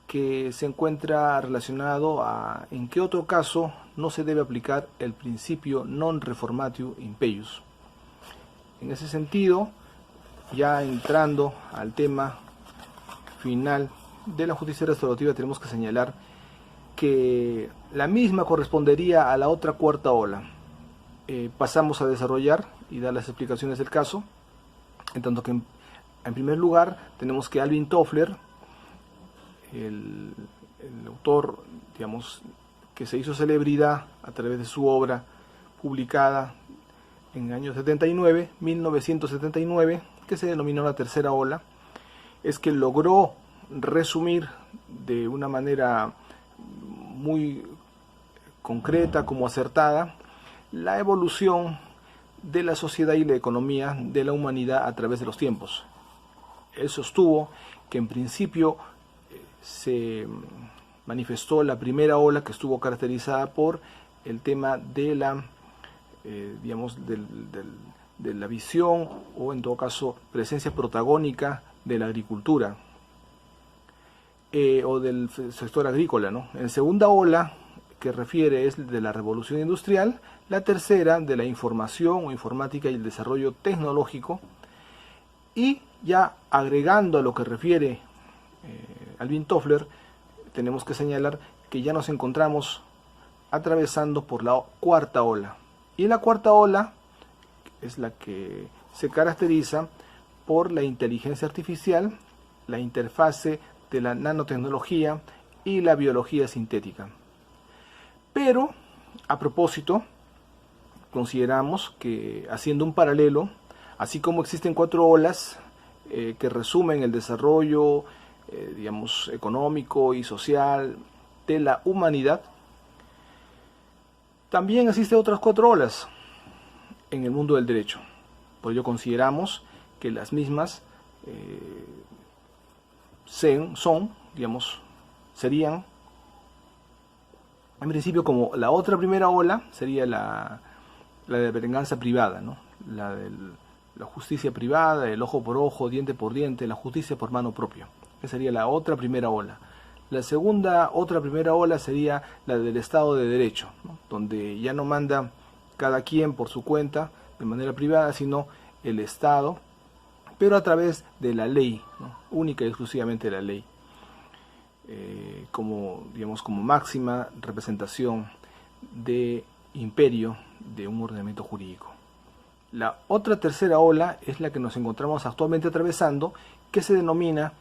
que se encuentra relacionado a en qué otro caso no se debe aplicar el principio non reformatio impeius. En ese sentido, ya entrando al tema final de la justicia restaurativa, tenemos que señalar que la misma correspondería a la otra cuarta ola. Pasamos a desarrollar y dar las explicaciones del caso, en tanto que en primer lugar tenemos que Alvin Toffler, el autor, digamos, que se hizo celebridad a través de su obra publicada en el año 1979, que se denominó la tercera ola, es que logró resumir de una manera muy concreta como acertada la evolución de la sociedad y la economía de la humanidad a través de los tiempos. Él sostuvo que en principio se manifestó la primera ola, que estuvo caracterizada por el tema de la digamos, de la visión, o en todo caso presencia protagónica de la agricultura o del sector agrícola, ¿no? En segunda ola, que refiere es de la revolución industrial, la tercera de la información o informática y el desarrollo tecnológico, y ya agregando a lo que refiere Alvin Toffler, tenemos que señalar que ya nos encontramos atravesando por la cuarta ola. Y la cuarta ola es la que se caracteriza por la inteligencia artificial, la interfase de la nanotecnología y la biología sintética. Pero, a propósito, consideramos que, haciendo un paralelo, así como existen 4 olas que resumen el desarrollo digamos, económico y social de la humanidad, también existen otras 4 olas en el mundo del derecho. Por ello consideramos que las mismas serían en principio como la otra primera ola, sería la de venganza privada, ¿no? La justicia privada, el ojo por ojo, diente por diente, la justicia por mano propia. Esa sería la otra primera ola. La otra primera ola sería la del Estado de Derecho, ¿no? Donde ya no manda cada quien por su cuenta de manera privada, sino el Estado, pero a través de la ley, ¿no? Única y exclusivamente la ley, como máxima representación de imperio de un ordenamiento jurídico. La otra tercera ola es la que nos encontramos actualmente atravesando, que se denomina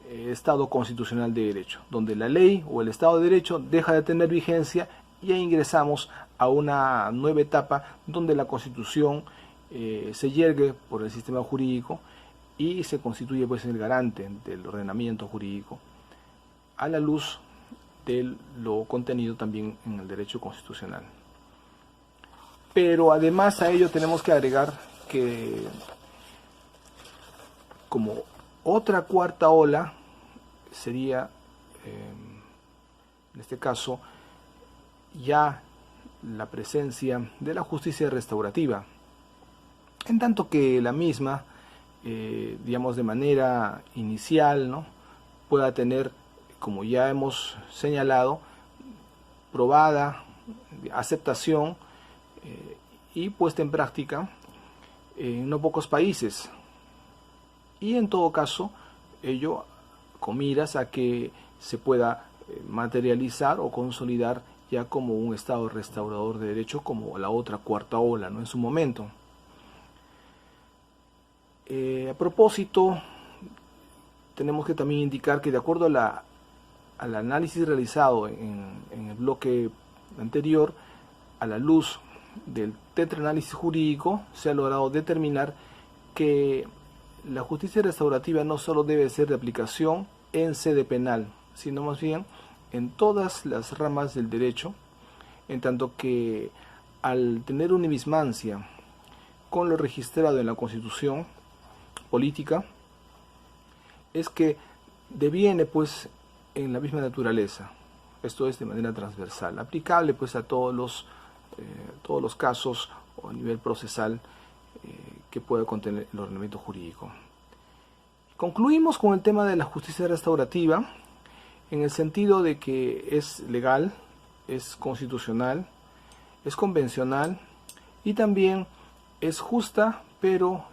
Estado constitucional de derecho, donde la ley o el Estado de Derecho deja de tener vigencia y ya ingresamos a una nueva etapa donde la Constitución se yergue por el sistema jurídico y se constituye pues el garante del ordenamiento jurídico a la luz de lo contenido también en el derecho constitucional. Pero además a ello tenemos que agregar que como otra cuarta ola sería, en este caso, ya la presencia de la justicia restaurativa, en tanto que la misma, de manera inicial, ¿no?, pueda tener, como ya hemos señalado, probada aceptación y puesta en práctica en no pocos países, y en todo caso ello con miras a que se pueda materializar o consolidar ya como un Estado restaurador de derecho, como la otra cuarta ola, ¿no?, en su momento. A propósito, tenemos que también indicar que de acuerdo al análisis realizado en el bloque anterior, a la luz del tetraanálisis jurídico, se ha logrado determinar que la justicia restaurativa no solo debe ser de aplicación en sede penal, sino más bien en todas las ramas del derecho, en tanto que al tener una mismancia con lo registrado en la Constitución política, es que deviene pues en la misma naturaleza, esto es de manera transversal, aplicable pues a todos los casos o a nivel procesal que pueda contener el ordenamiento jurídico. Concluimos con el tema de la justicia restaurativa en el sentido de que es legal, es constitucional, es convencional y también es justa, pero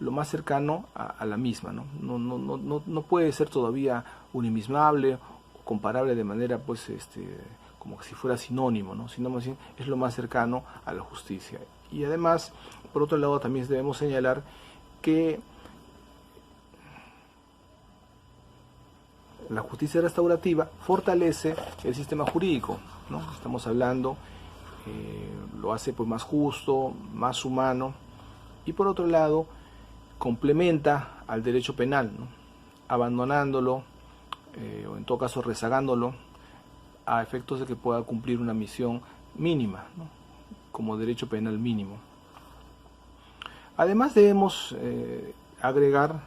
lo más cercano a la misma, ¿no? No puede ser todavía unimismable o comparable de manera pues como si fuera sinónimo, ¿no?, sino más bien es lo más cercano a la justicia. Y además, por otro lado, también debemos señalar que la justicia restaurativa fortalece el sistema jurídico, ¿no? Estamos hablando, lo hace pues más justo, más humano, y por otro lado complementa al derecho penal, ¿no?, abandonándolo o en todo caso rezagándolo a efectos de que pueda cumplir una misión mínima, ¿no?, como derecho penal mínimo. Además debemos agregar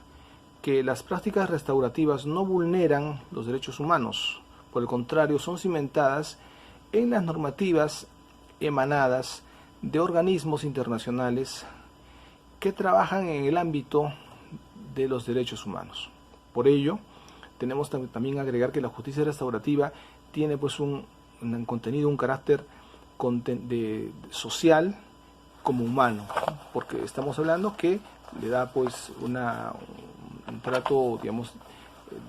que las prácticas restaurativas no vulneran los derechos humanos, por el contrario son cimentadas en las normativas emanadas de organismos internacionales que trabajan en el ámbito de los derechos humanos. Por ello, tenemos también agregar que la justicia restaurativa tiene pues un contenido, un carácter social como humano, porque estamos hablando que le da pues un trato,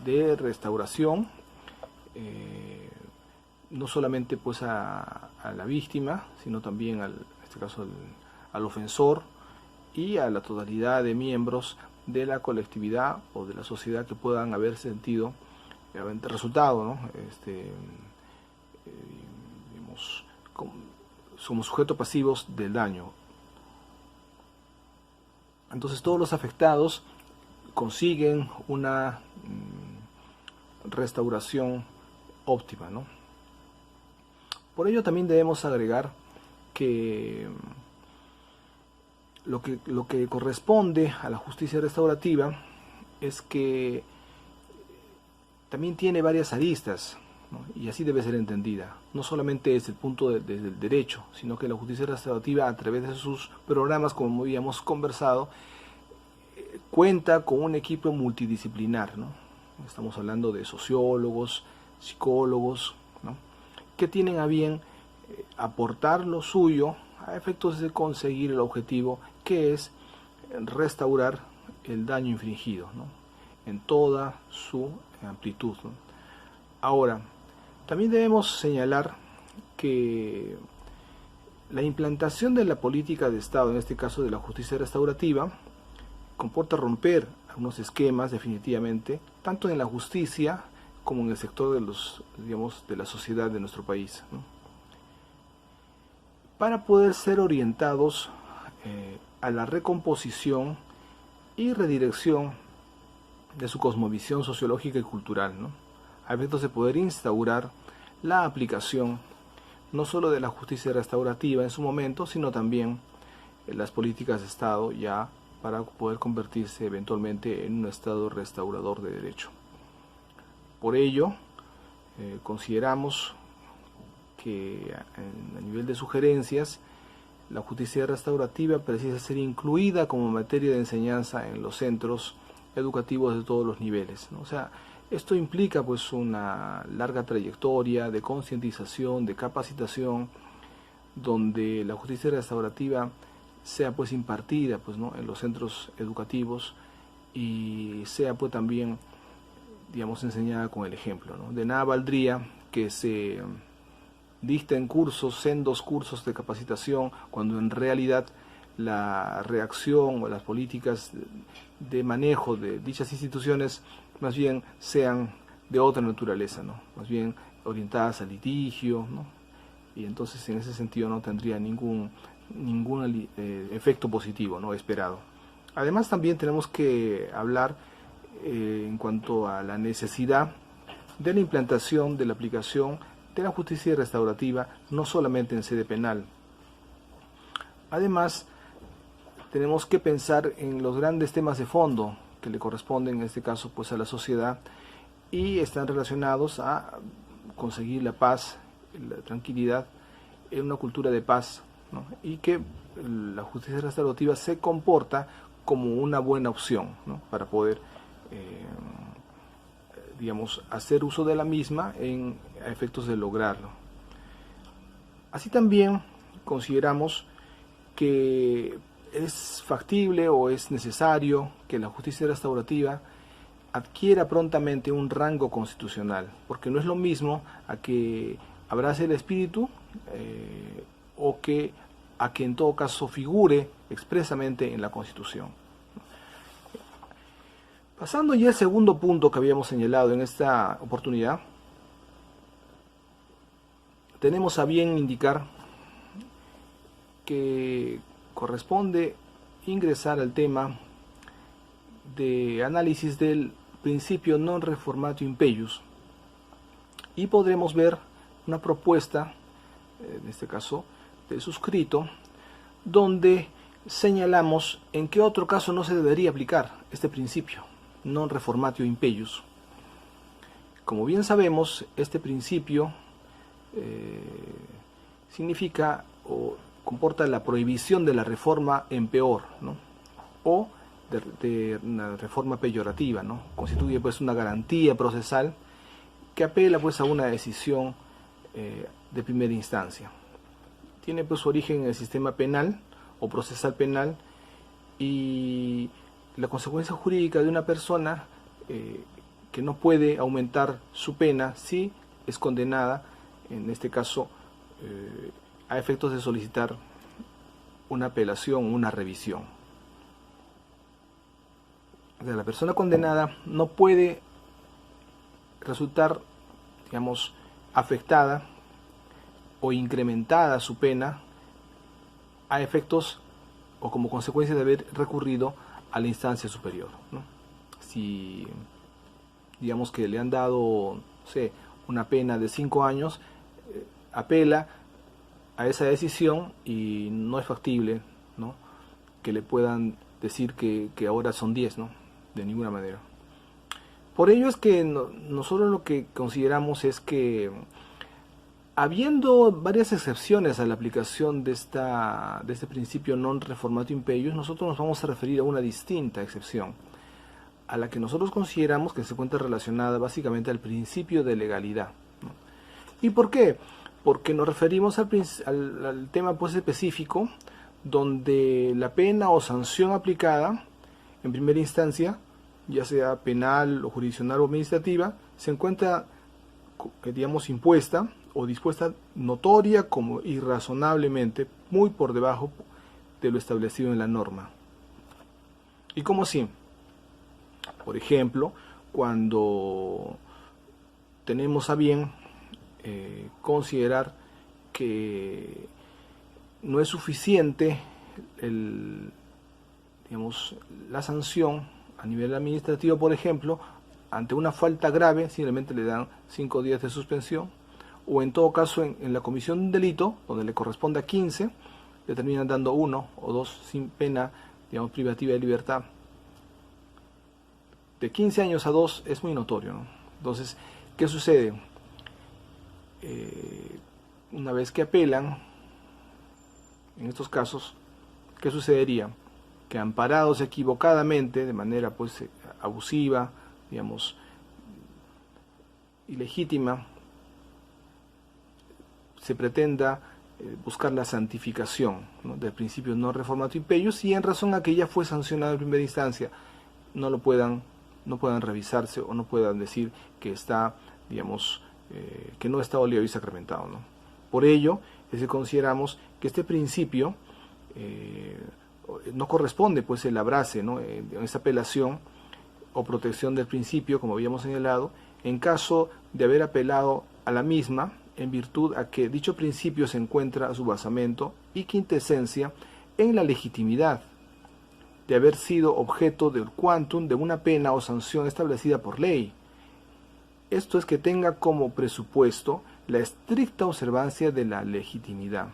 de restauración, no solamente pues a la víctima, sino también en este caso al ofensor y a la totalidad de miembros de la colectividad o de la sociedad que puedan haber sentido resultado, ¿no?, somos sujetos pasivos del daño. Entonces todos los afectados consiguen una restauración óptima, ¿no? Por ello también debemos agregar que Lo que corresponde a la justicia restaurativa es que también tiene varias aristas, ¿no? Y así debe ser entendida. No solamente es el punto del derecho, sino que la justicia restaurativa, a través de sus programas, como habíamos conversado, cuenta con un equipo multidisciplinar, ¿no? Estamos hablando de sociólogos, psicólogos, ¿no? Que tienen a bien aportar lo suyo a efectos de conseguir el objetivo, que es restaurar el daño infligido, ¿no? En toda su amplitud, ¿no? Ahora, también debemos señalar que la implantación de la política de Estado, en este caso de la justicia restaurativa, comporta romper algunos esquemas definitivamente, tanto en la justicia como en el sector de de la sociedad de nuestro país, ¿no? Para poder ser orientados a la recomposición y redirección de su cosmovisión sociológica y cultural, ¿no? A efectos de poder instaurar la aplicación no solo de la justicia restaurativa en su momento, sino también las políticas de Estado, ya para poder convertirse eventualmente en un Estado restaurador de derecho. Por ello, consideramos que a nivel de sugerencias, la justicia restaurativa precisa ser incluida como materia de enseñanza en los centros educativos de todos los niveles, ¿no? O sea, esto implica pues una larga trayectoria de concientización, de capacitación, donde la justicia restaurativa sea pues impartida pues, ¿no? En los centros educativos y sea pues también, digamos, enseñada con el ejemplo, ¿no? De nada valdría que se dicten cursos, sendos cursos de capacitación, cuando en realidad la reacción o las políticas de manejo de dichas instituciones más bien sean de otra naturaleza, ¿no? Más bien orientadas al litigio, ¿no? Y entonces en ese sentido no tendría ningún efecto positivo, ¿no? Esperado. Además también tenemos que hablar en cuanto a la necesidad de la implantación de la aplicación de la justicia restaurativa, no solamente en sede penal. Además, tenemos que pensar en los grandes temas de fondo que le corresponden en este caso pues a la sociedad y están relacionados a conseguir la paz, la tranquilidad, en una cultura de paz, ¿no? Y que la justicia restaurativa se comporta como una buena opción, ¿no? Para poder digamos, hacer uso de la misma a efectos de lograrlo. Así también consideramos que es factible o es necesario que la justicia restaurativa adquiera prontamente un rango constitucional, porque no es lo mismo a que abrace el espíritu o a que en todo caso figure expresamente en la Constitución. Pasando ya al segundo punto que habíamos señalado en esta oportunidad, tenemos a bien indicar que corresponde ingresar al tema de análisis del principio non reformatio impeius y podremos ver una propuesta, en este caso del suscrito, donde señalamos en qué otro caso no se debería aplicar este principio non reformatio impeius. Como bien sabemos, este principio significa o comporta la prohibición de la reforma en peor, ¿no? O de una reforma peyorativa, ¿no? Constituye pues una garantía procesal que apela pues a una decisión de primera instancia. Tiene pues su origen en el sistema penal o procesal penal y la consecuencia jurídica de una persona que no puede aumentar su pena si es condenada, en este caso a efectos de solicitar una apelación, una revisión. O sea, la persona condenada no puede resultar, digamos, afectada o incrementada su pena a efectos o como consecuencia de haber recurrido a la instancia superior, ¿no? Si digamos que le han dado, no sé, una pena de 5 años, apela a esa decisión y no es factible, ¿no? que le puedan decir que ahora son 10, ¿no? De ninguna manera. Por ello es que nosotros lo que consideramos es que, habiendo varias excepciones a la aplicación de este principio non reformatio impeius, nosotros nos vamos a referir a una distinta excepción, a la que nosotros consideramos que se encuentra relacionada básicamente al principio de legalidad, ¿no? ¿Y por qué? Porque nos referimos al tema pues específico, donde la pena o sanción aplicada en primera instancia, ya sea penal o jurisdiccional o administrativa, se encuentra, digamos, impuesta o dispuesta notoria como irrazonablemente muy por debajo de lo establecido en la norma. ¿Y cómo así? Por ejemplo, cuando tenemos a bien considerar que no es suficiente digamos, la sanción a nivel administrativo, por ejemplo, ante una falta grave, simplemente le dan 5 días de suspensión, o en todo caso en la comisión de un delito, donde le corresponde a 15, le terminan dando 1 o 2 sin pena, digamos, privativa de libertad. De 15 años a 2 es muy notorio, ¿no? Entonces, ¿qué sucede? Una vez que apelan, en estos casos, ¿qué sucedería? Que amparados equivocadamente, de manera pues abusiva, digamos, ilegítima, se pretenda buscar la santificación, ¿no?, del principio non reformatio impeius, y en razón a que ya fue sancionado en primera instancia, no puedan revisarse o no puedan decir que está, digamos, que no está oleado y sacramentado, ¿no? Por ello es que consideramos que este principio no corresponde pues el abrace, ¿no?, en esta apelación o protección del principio, como habíamos señalado, en caso de haber apelado a la misma en virtud a que dicho principio se encuentra a su basamento y quintesencia en la legitimidad de haber sido objeto del quantum de una pena o sanción establecida por ley. Esto es, que tenga como presupuesto la estricta observancia de la legitimidad.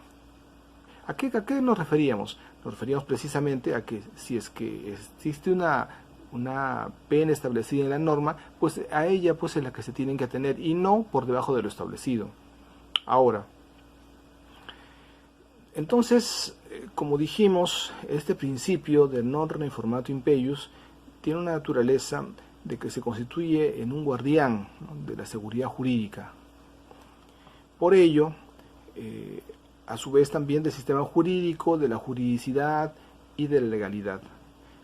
¿A qué nos referíamos? Nos referíamos precisamente a que si es que existe una pena establecida en la norma, pues a ella pues es la que se tienen que atener y no por debajo de lo establecido. Ahora, entonces, como dijimos, este principio del non reformatio impeius tiene una naturaleza de que se constituye en un guardián, ¿no?, de la seguridad jurídica. Por ello, a su vez también del sistema jurídico, de la juridicidad y de la legalidad,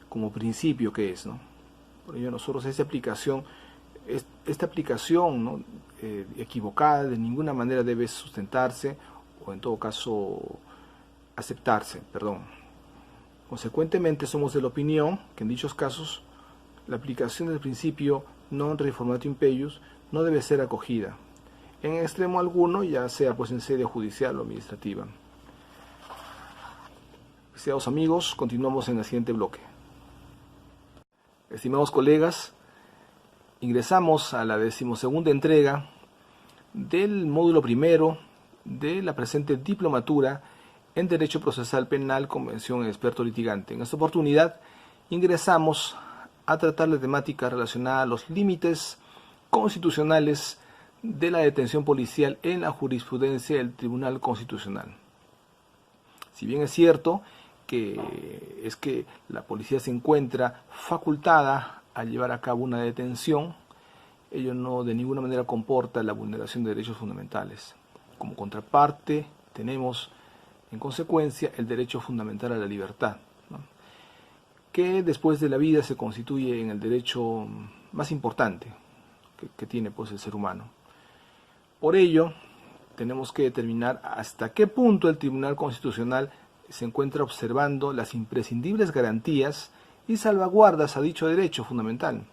como principio que es, ¿no? Por ello nosotros esta aplicación, ¿no?, equivocada, de ninguna manera debe sustentarse o en todo caso aceptarse, perdón. Consecuentemente somos de la opinión que en dichos casos la aplicación del principio non reformatio impeius no debe ser acogida en extremo alguno, ya sea pues en sede judicial o administrativa. Estimados amigos, continuamos en el siguiente bloque. Estimados colegas, ingresamos a la 12ª entrega del módulo primero de la presente diplomatura en Derecho Procesal Penal, Convención Experto Litigante. En esta oportunidad ingresamos a tratar la temática relacionada a los límites constitucionales de la detención policial en la jurisprudencia del Tribunal Constitucional. Si bien es cierto que la policía se encuentra facultada a llevar a cabo una detención, ello no de ninguna manera comporta la vulneración de derechos fundamentales. Como contraparte tenemos en consecuencia el derecho fundamental a la libertad, ¿no?, que después de la vida se constituye en el derecho más importante que tiene pues el ser humano. Por ello, tenemos que determinar hasta qué punto el Tribunal Constitucional se encuentra observando las imprescindibles garantías y salvaguardas a dicho derecho fundamental.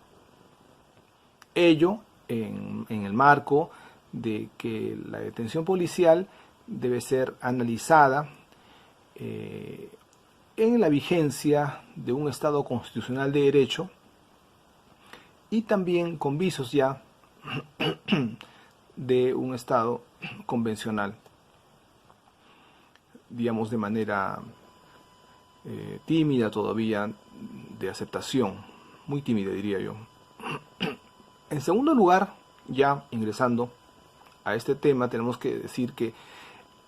Ello en el marco de que la detención policial debe ser analizada en la vigencia de un Estado constitucional de derecho y también con visos ya de un Estado convencional, digamos de manera tímida todavía de aceptación, muy tímida diría yo. En segundo lugar, ya ingresando a este tema, tenemos que decir que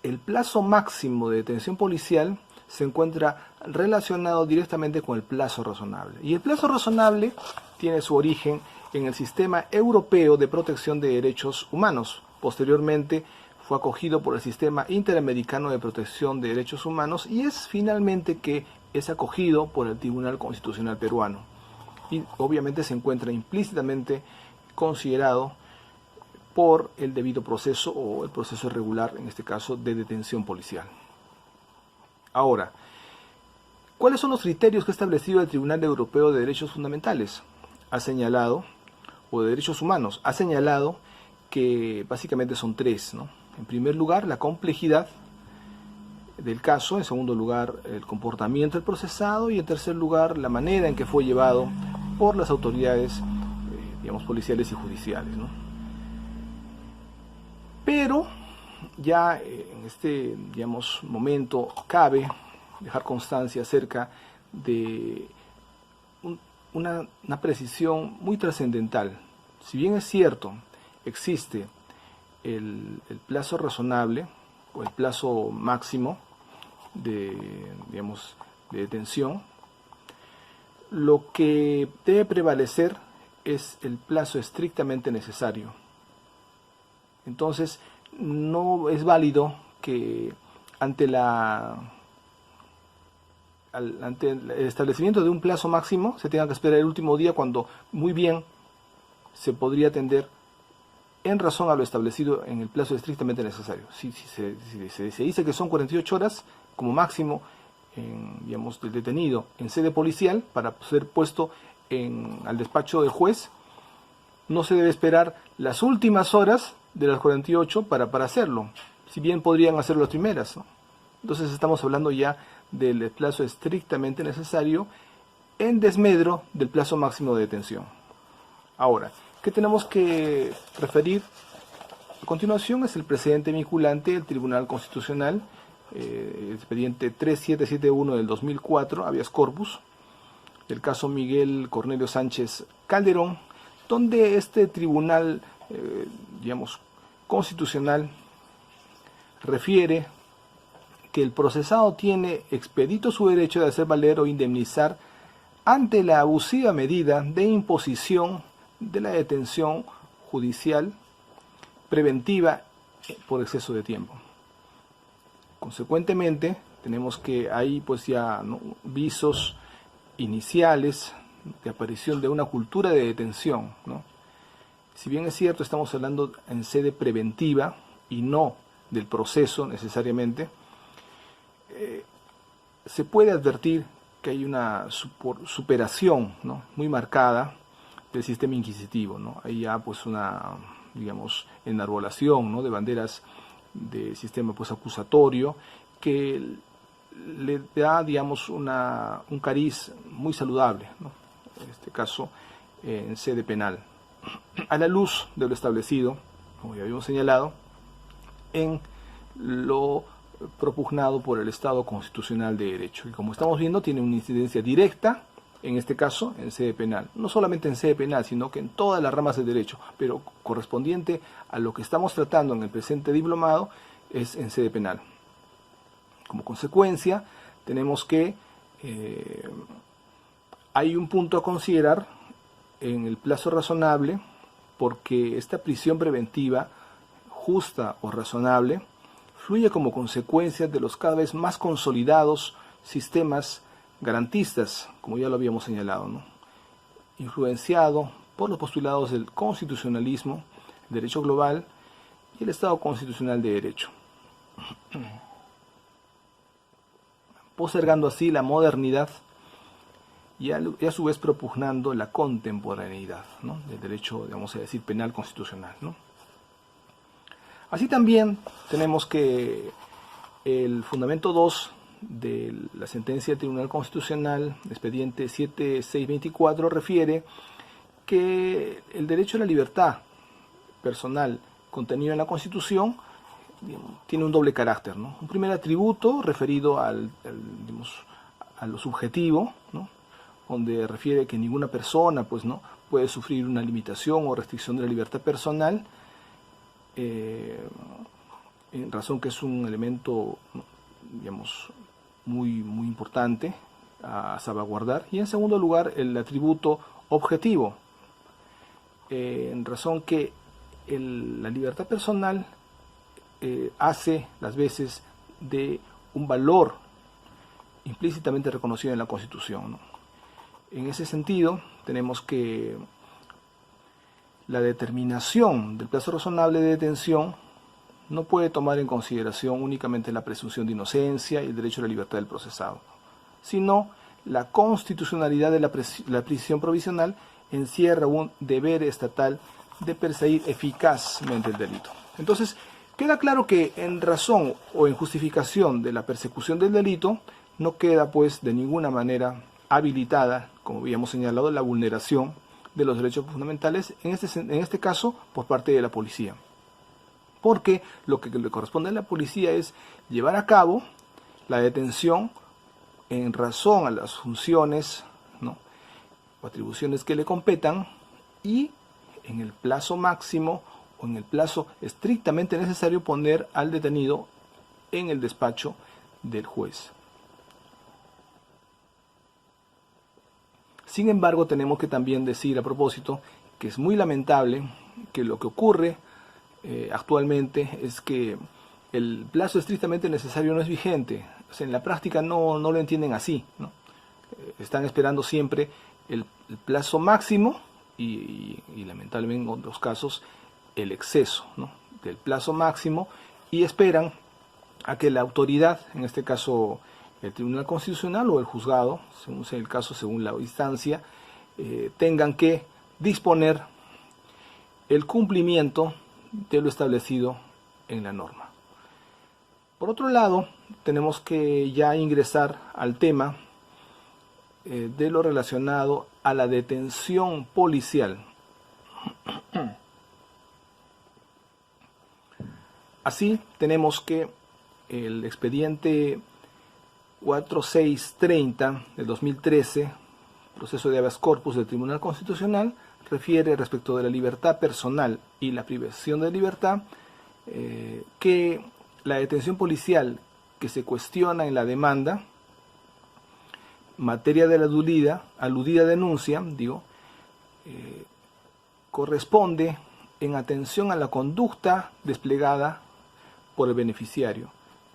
el plazo máximo de detención policial se encuentra relacionado directamente con el plazo razonable. Y el plazo razonable tiene su origen en el Sistema Europeo de Protección de Derechos Humanos. Posteriormente fue acogido por el Sistema Interamericano de Protección de Derechos Humanos y es finalmente que es acogido por el Tribunal Constitucional Peruano. Y obviamente se encuentra implícitamente considerado por el debido proceso o el proceso regular, en este caso, de detención policial. Ahora, ¿cuáles son los criterios que ha establecido el Tribunal Europeo de Derechos Fundamentales? Ha señalado, o de Derechos Humanos, ha señalado que básicamente son tres, ¿no? En primer lugar, la complejidad del caso, en segundo lugar, el comportamiento del procesado y en tercer lugar, la manera en que fue llevado por las autoridades, digamos, policiales y judiciales, ¿no? Pero ya en este, digamos, momento cabe dejar constancia acerca de una precisión muy trascendental. Si bien es cierto, existe el plazo razonable o el plazo máximo de, digamos, de detención, lo que debe prevalecer es el plazo estrictamente necesario. Entonces, no es válido que ante el establecimiento de un plazo máximo se tenga que esperar el último día cuando muy bien se podría atender en razón a lo establecido en el plazo estrictamente necesario. Si se dice que son 48 horas como máximo, digamos, del detenido en sede policial para ser puesto al despacho del juez, no se debe esperar las últimas horas de las 48 para hacerlo, si bien podrían hacerlo las primeras, ¿no? Entonces estamos hablando ya del plazo estrictamente necesario en desmedro del plazo máximo de detención. Ahora, ¿qué tenemos que referir? A continuación es el precedente vinculante del Tribunal Constitucional, el expediente 3771 del 2004, habeas corpus, del caso Miguel Cornelio Sánchez Calderón, donde este tribunal, digamos, constitucional refiere que el procesado tiene expedito su derecho de hacer valer o indemnizar ante la abusiva medida de imposición de la detención judicial preventiva por exceso de tiempo. Consecuentemente, tenemos que hay pues ya, ¿no?, visos iniciales de aparición de una cultura de detención, ¿no? Si bien es cierto, estamos hablando en sede preventiva y no del proceso necesariamente, se puede advertir que hay una superación, ¿no?, muy marcada del sistema inquisitivo, ¿no? Hay ya pues una, digamos, enarbolación, ¿no?, de banderas del sistema pues acusatorio que le da, digamos, un cariz muy saludable, ¿no?, en este caso en sede penal, a la luz de lo establecido, como ya habíamos señalado, en lo propugnado por el Estado Constitucional de Derecho. Y como estamos viendo, tiene una incidencia directa, en este caso, en sede penal. No solamente en sede penal, sino que en todas las ramas del derecho, pero correspondiente a lo que estamos tratando en el presente diplomado, es en sede penal. Como consecuencia, tenemos que hay un punto a considerar en el plazo razonable, porque esta prisión preventiva, justa o razonable, fluye como consecuencia de los cada vez más consolidados sistemas garantistas, como ya lo habíamos señalado, ¿no?, influenciado por los postulados del constitucionalismo, el derecho global y el Estado Constitucional de Derecho, postergando así la modernidad y a su vez propugnando la contemporaneidad, ¿no?, del derecho, digamos a decir, penal constitucional, ¿no? Así también tenemos que el fundamento 2 de la sentencia del Tribunal Constitucional, expediente 7624, refiere que el derecho a la libertad personal contenido en la Constitución tiene un doble carácter, ¿no? Un primer atributo referido digamos, a lo subjetivo, ¿no? Donde refiere que ninguna persona pues, ¿no? puede sufrir una limitación o restricción de la libertad personal, en razón que es un elemento, digamos, muy importante a salvaguardar. Y en segundo lugar, el atributo objetivo, en razón que la libertad personal hace las veces de un valor implícitamente reconocido en la Constitución, ¿no? En ese sentido, tenemos que la determinación del plazo razonable de detención no puede tomar en consideración únicamente la presunción de inocencia y el derecho a la libertad del procesado, sino la constitucionalidad de la prisión provisional encierra un deber estatal de perseguir eficazmente el delito. Entonces, queda claro que en razón o en justificación de la persecución del delito, no queda pues de ninguna manera habilitada, como habíamos señalado, la vulneración de los derechos fundamentales, en este caso por parte de la policía. Porque lo que le corresponde a la policía es llevar a cabo la detención en razón a las funciones, ¿no? o atribuciones que le competan, y en el plazo máximo o en el plazo estrictamente necesario poner al detenido en el despacho del juez. Sin embargo, tenemos que también decir a propósito que es muy lamentable que lo que ocurre actualmente es que el plazo estrictamente necesario no es vigente. O sea, en la práctica no lo entienden así, ¿no? Están esperando siempre el plazo máximo y lamentablemente en otros casos el exceso, ¿no? del plazo máximo, y esperan a que la autoridad, en este caso el Tribunal Constitucional o el juzgado, según sea el caso, según la instancia, tengan que disponer el cumplimiento de lo establecido en la norma. Por otro lado, tenemos que ya ingresar al tema de lo relacionado a la detención policial. Así, tenemos que el expediente 4630 del 2013, proceso de habeas corpus del Tribunal Constitucional, refiere respecto de la libertad personal y la privación de libertad, que la detención policial que se cuestiona en la demanda, materia de la aludida denuncia, corresponde en atención a la conducta desplegada por el beneficiario,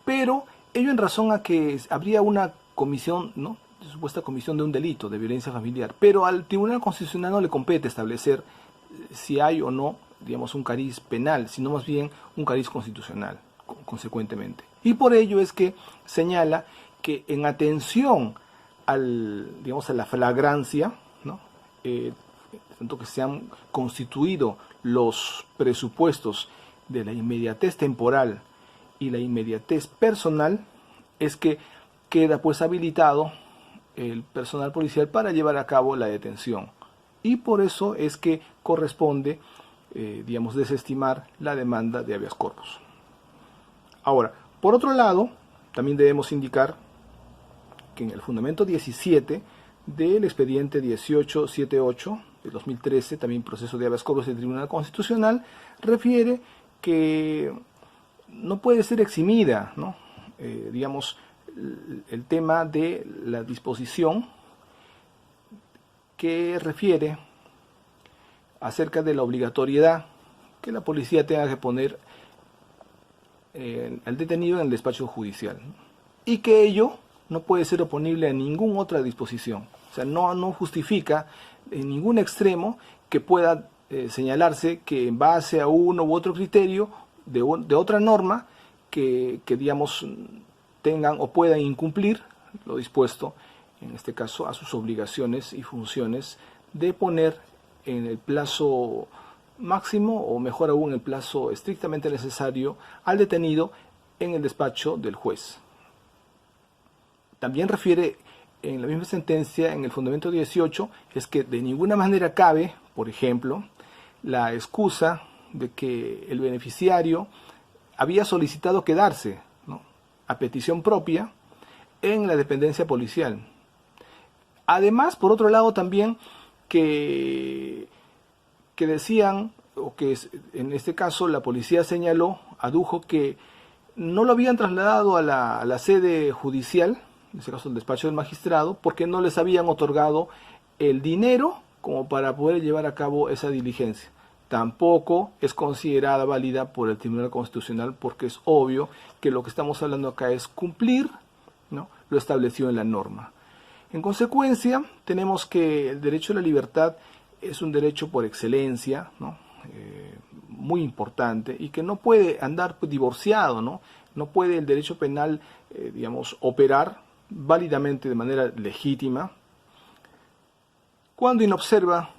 pero ello en razón a que habría una comisión, ¿no? supuesta comisión de un delito de violencia familiar, pero al Tribunal Constitucional no le compete establecer si hay o no, digamos, un cariz penal, sino más bien un cariz constitucional, consecuentemente. Y por ello es que señala que en atención a la flagrancia, ¿no? Tanto que se han constituido los presupuestos de la inmediatez temporal y la inmediatez personal, es que queda pues habilitado el personal policial para llevar a cabo la detención. Y por eso es que corresponde, desestimar la demanda de habeas corpus. Ahora, por otro lado, también debemos indicar que en el fundamento 17 del expediente 1878 de 2013, también proceso de habeas corpus del Tribunal Constitucional, refiere que no puede ser eximida, ¿no? El tema de la disposición que refiere acerca de la obligatoriedad que la policía tenga que poner al detenido en el despacho judicial, ¿no? Y que ello no puede ser oponible a ninguna otra disposición. O sea, no justifica en ningún extremo que pueda señalarse que en base a uno u otro criterio de otra norma que tengan o puedan incumplir lo dispuesto, en este caso, a sus obligaciones y funciones de poner en el plazo máximo, o mejor aún, el plazo estrictamente necesario, al detenido en el despacho del juez. También refiere en la misma sentencia, en el fundamento 18, es que de ninguna manera cabe, por ejemplo, la excusa de que el beneficiario había solicitado quedarse, ¿no? a petición propia en la dependencia policial. Además, por otro lado también, que decían, o que en este caso la policía señaló, adujo que no lo habían trasladado a la sede judicial, en este caso el despacho del magistrado, porque no les habían otorgado el dinero como para poder llevar a cabo esa diligencia. Tampoco es considerada válida por el Tribunal Constitucional, porque es obvio que lo que estamos hablando acá es cumplir, ¿no?, lo establecido en la norma. En consecuencia, tenemos que el derecho a la libertad es un derecho por excelencia, ¿no?, muy importante, y que no puede andar divorciado, ¿no? No puede el derecho penal, digamos, operar válidamente de manera legítima cuando inobserva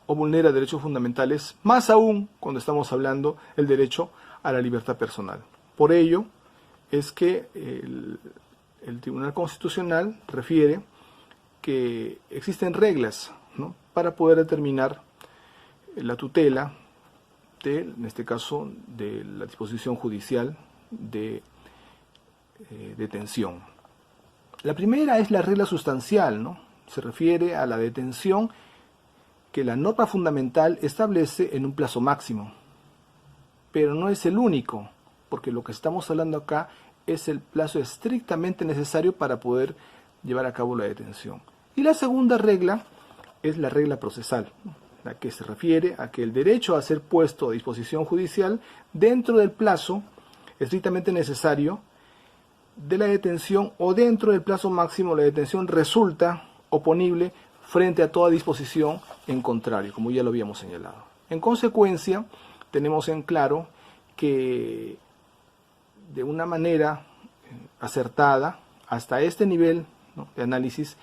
o vulnera derechos fundamentales, más aún cuando estamos hablando del derecho a la libertad personal. Por ello es que el Tribunal Constitucional refiere que existen reglas, ¿no?, para poder determinar la tutela en este caso, de la disposición judicial de detención. La primera es la regla sustancial, ¿no? Se refiere a la detención que la norma fundamental establece en un plazo máximo. Pero no es el único, porque lo que estamos hablando acá es el plazo estrictamente necesario para poder llevar a cabo la detención. Y la segunda regla es la regla procesal, la que se refiere a que el derecho a ser puesto a disposición judicial dentro del plazo estrictamente necesario de la detención o dentro del plazo máximo la detención resulta oponible frente a toda disposición en contrario, como ya lo habíamos señalado. En consecuencia, tenemos en claro que de una manera acertada, hasta este nivel, ¿no?, de análisis,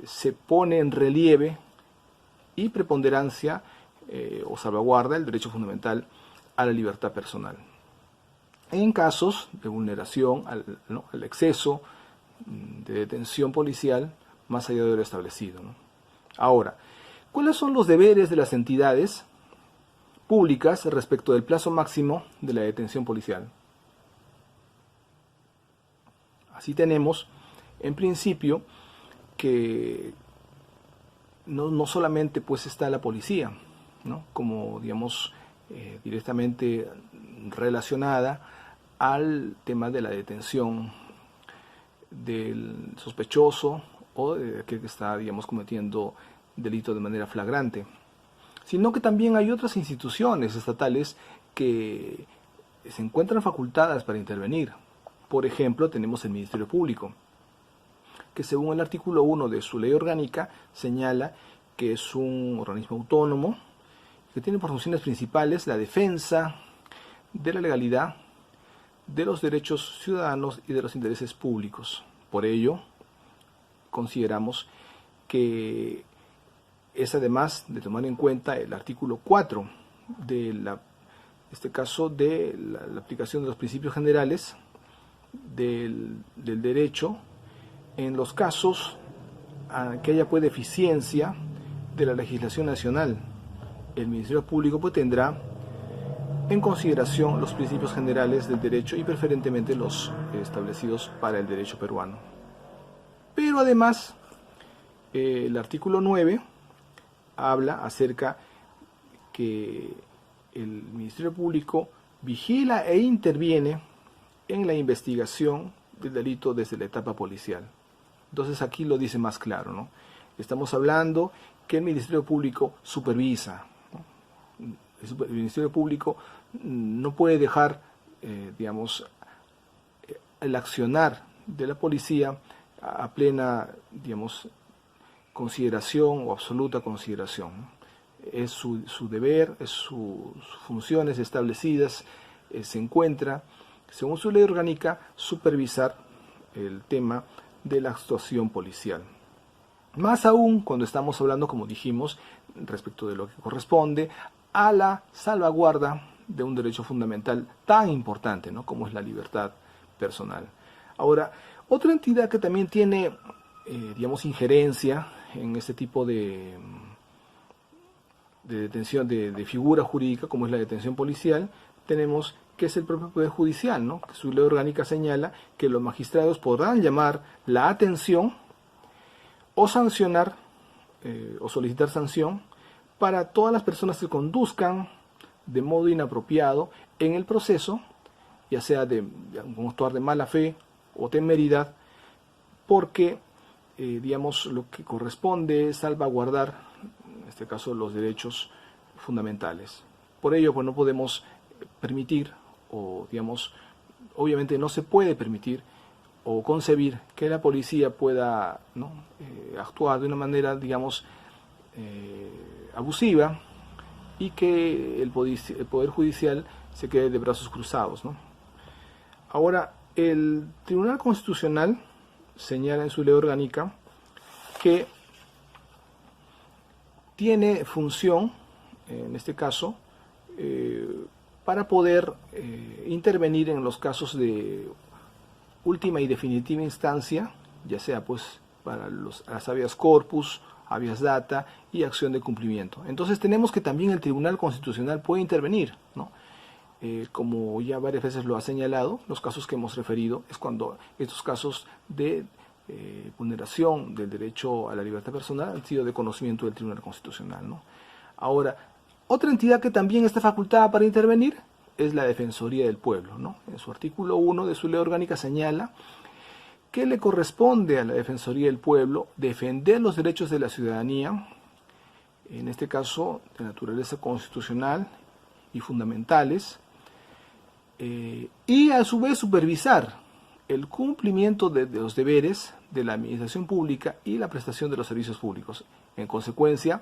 se pone en relieve y preponderancia o salvaguarda el derecho fundamental a la libertad personal. En casos de vulneración al exceso de detención policial más allá de lo establecido, ¿no? Ahora, ¿cuáles son los deberes de las entidades públicas respecto del plazo máximo de la detención policial? Así tenemos, en principio, que no solamente pues está la policía, ¿no?, como digamos directamente relacionada al tema de la detención del sospechoso o de aquel que está, digamos, cometiendo delito de manera flagrante, sino que también hay otras instituciones estatales que se encuentran facultadas para intervenir. Por ejemplo, tenemos el Ministerio Público, que según el artículo 1 de su ley orgánica señala que es un organismo autónomo que tiene por funciones principales la defensa de la legalidad, de los derechos ciudadanos y de los intereses públicos. Por ello, consideramos que es además de tomar en cuenta el artículo 4 de este caso de la aplicación de los principios generales del derecho en los casos que haya pues deficiencia de la legislación nacional. El Ministerio Público pues tendrá en consideración los principios generales del derecho y preferentemente los establecidos para el derecho peruano. Pero además, el artículo 9 habla acerca que el Ministerio Público vigila e interviene en la investigación del delito desde la etapa policial. Entonces aquí lo dice más claro, ¿no? Estamos hablando que el Ministerio Público supervisa, ¿no? El Ministerio Público no puede dejar, digamos, el accionar de la policía a plena, digamos, consideración o absoluta consideración, ¿no? Es su deber, es sus funciones establecidas, se encuentra, según su ley orgánica, supervisar el tema de la actuación policial. Más aún cuando estamos hablando, como dijimos, respecto de lo que corresponde a la salvaguarda de un derecho fundamental tan importante, ¿no?, como es la libertad personal. Ahora, otra entidad que también tiene, digamos, injerencia en este tipo de detención, de figura jurídica, como es la detención policial, tenemos que es el propio Poder Judicial, ¿no?, que su ley orgánica señala que los magistrados podrán llamar la atención o sancionar o solicitar sanción para todas las personas que conduzcan de modo inapropiado en el proceso, ya sea de actuar de mala fe o temeridad, porque digamos, lo que corresponde es salvaguardar, en este caso, los derechos fundamentales. Por ello, pues no podemos permitir, o digamos, obviamente no se puede permitir o concebir que la policía pueda, ¿no?, actuar de una manera, digamos, abusiva, y que el Poder Judicial se quede de brazos cruzados, ¿no? Ahora, el Tribunal Constitucional señala en su ley orgánica que tiene función, en este caso, para poder intervenir en los casos de última y definitiva instancia, ya sea pues para las habeas corpus, habeas data y acción de cumplimiento. Entonces tenemos que también el Tribunal Constitucional puede intervenir, ¿no? Como ya varias veces lo ha señalado, los casos que hemos referido es cuando estos casos de vulneración del derecho a la libertad personal han sido de conocimiento del Tribunal Constitucional, ¿no? Ahora, otra entidad que también está facultada para intervenir es la Defensoría del Pueblo, ¿no? En su artículo 1 de su ley orgánica señala que le corresponde a la Defensoría del Pueblo defender los derechos de la ciudadanía, en este caso de naturaleza constitucional y fundamentales, y a su vez supervisar el cumplimiento de los deberes de la administración pública y la prestación de los servicios públicos. En consecuencia,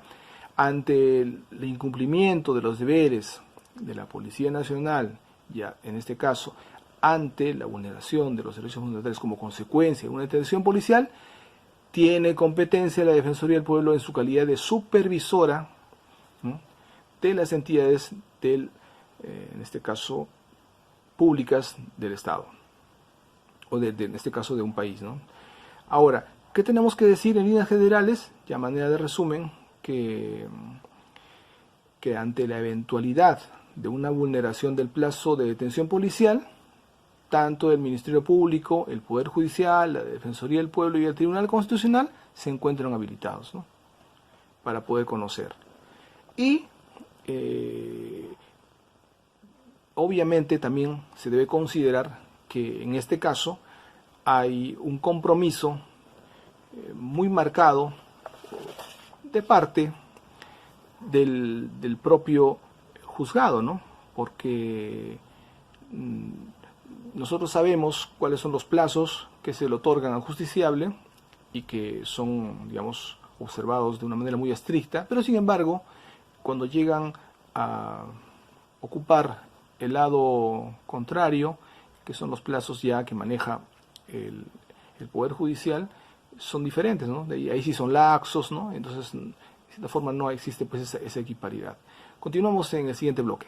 ante el incumplimiento de los deberes de la Policía Nacional, ya en este caso, ante la vulneración de los derechos fundamentales como consecuencia de una detención policial, tiene competencia la Defensoría del Pueblo en su calidad de supervisora, ¿no?, de las entidades en este caso, públicas del Estado, o en este caso de un país, ¿no? Ahora, ¿qué tenemos que decir en líneas generales? Ya a manera de resumen, que ante la eventualidad de una vulneración del plazo de detención policial, tanto el Ministerio Público, el Poder Judicial, la Defensoría del Pueblo y el Tribunal Constitucional se encuentran habilitados, ¿no?, para poder conocer. Y obviamente también se debe considerar que en este caso hay un compromiso muy marcado de parte del propio juzgado, ¿no? Porque nosotros sabemos cuáles son los plazos que se le otorgan al justiciable y que son, digamos, observados de una manera muy estricta, pero sin embargo, cuando llegan a ocupar el lado contrario, que son los plazos ya que maneja el Poder Judicial, son diferentes, ¿no? Ahí sí son laxos, ¿no? Entonces, de cierta forma no existe pues esa equiparidad. Continuamos en el siguiente bloque.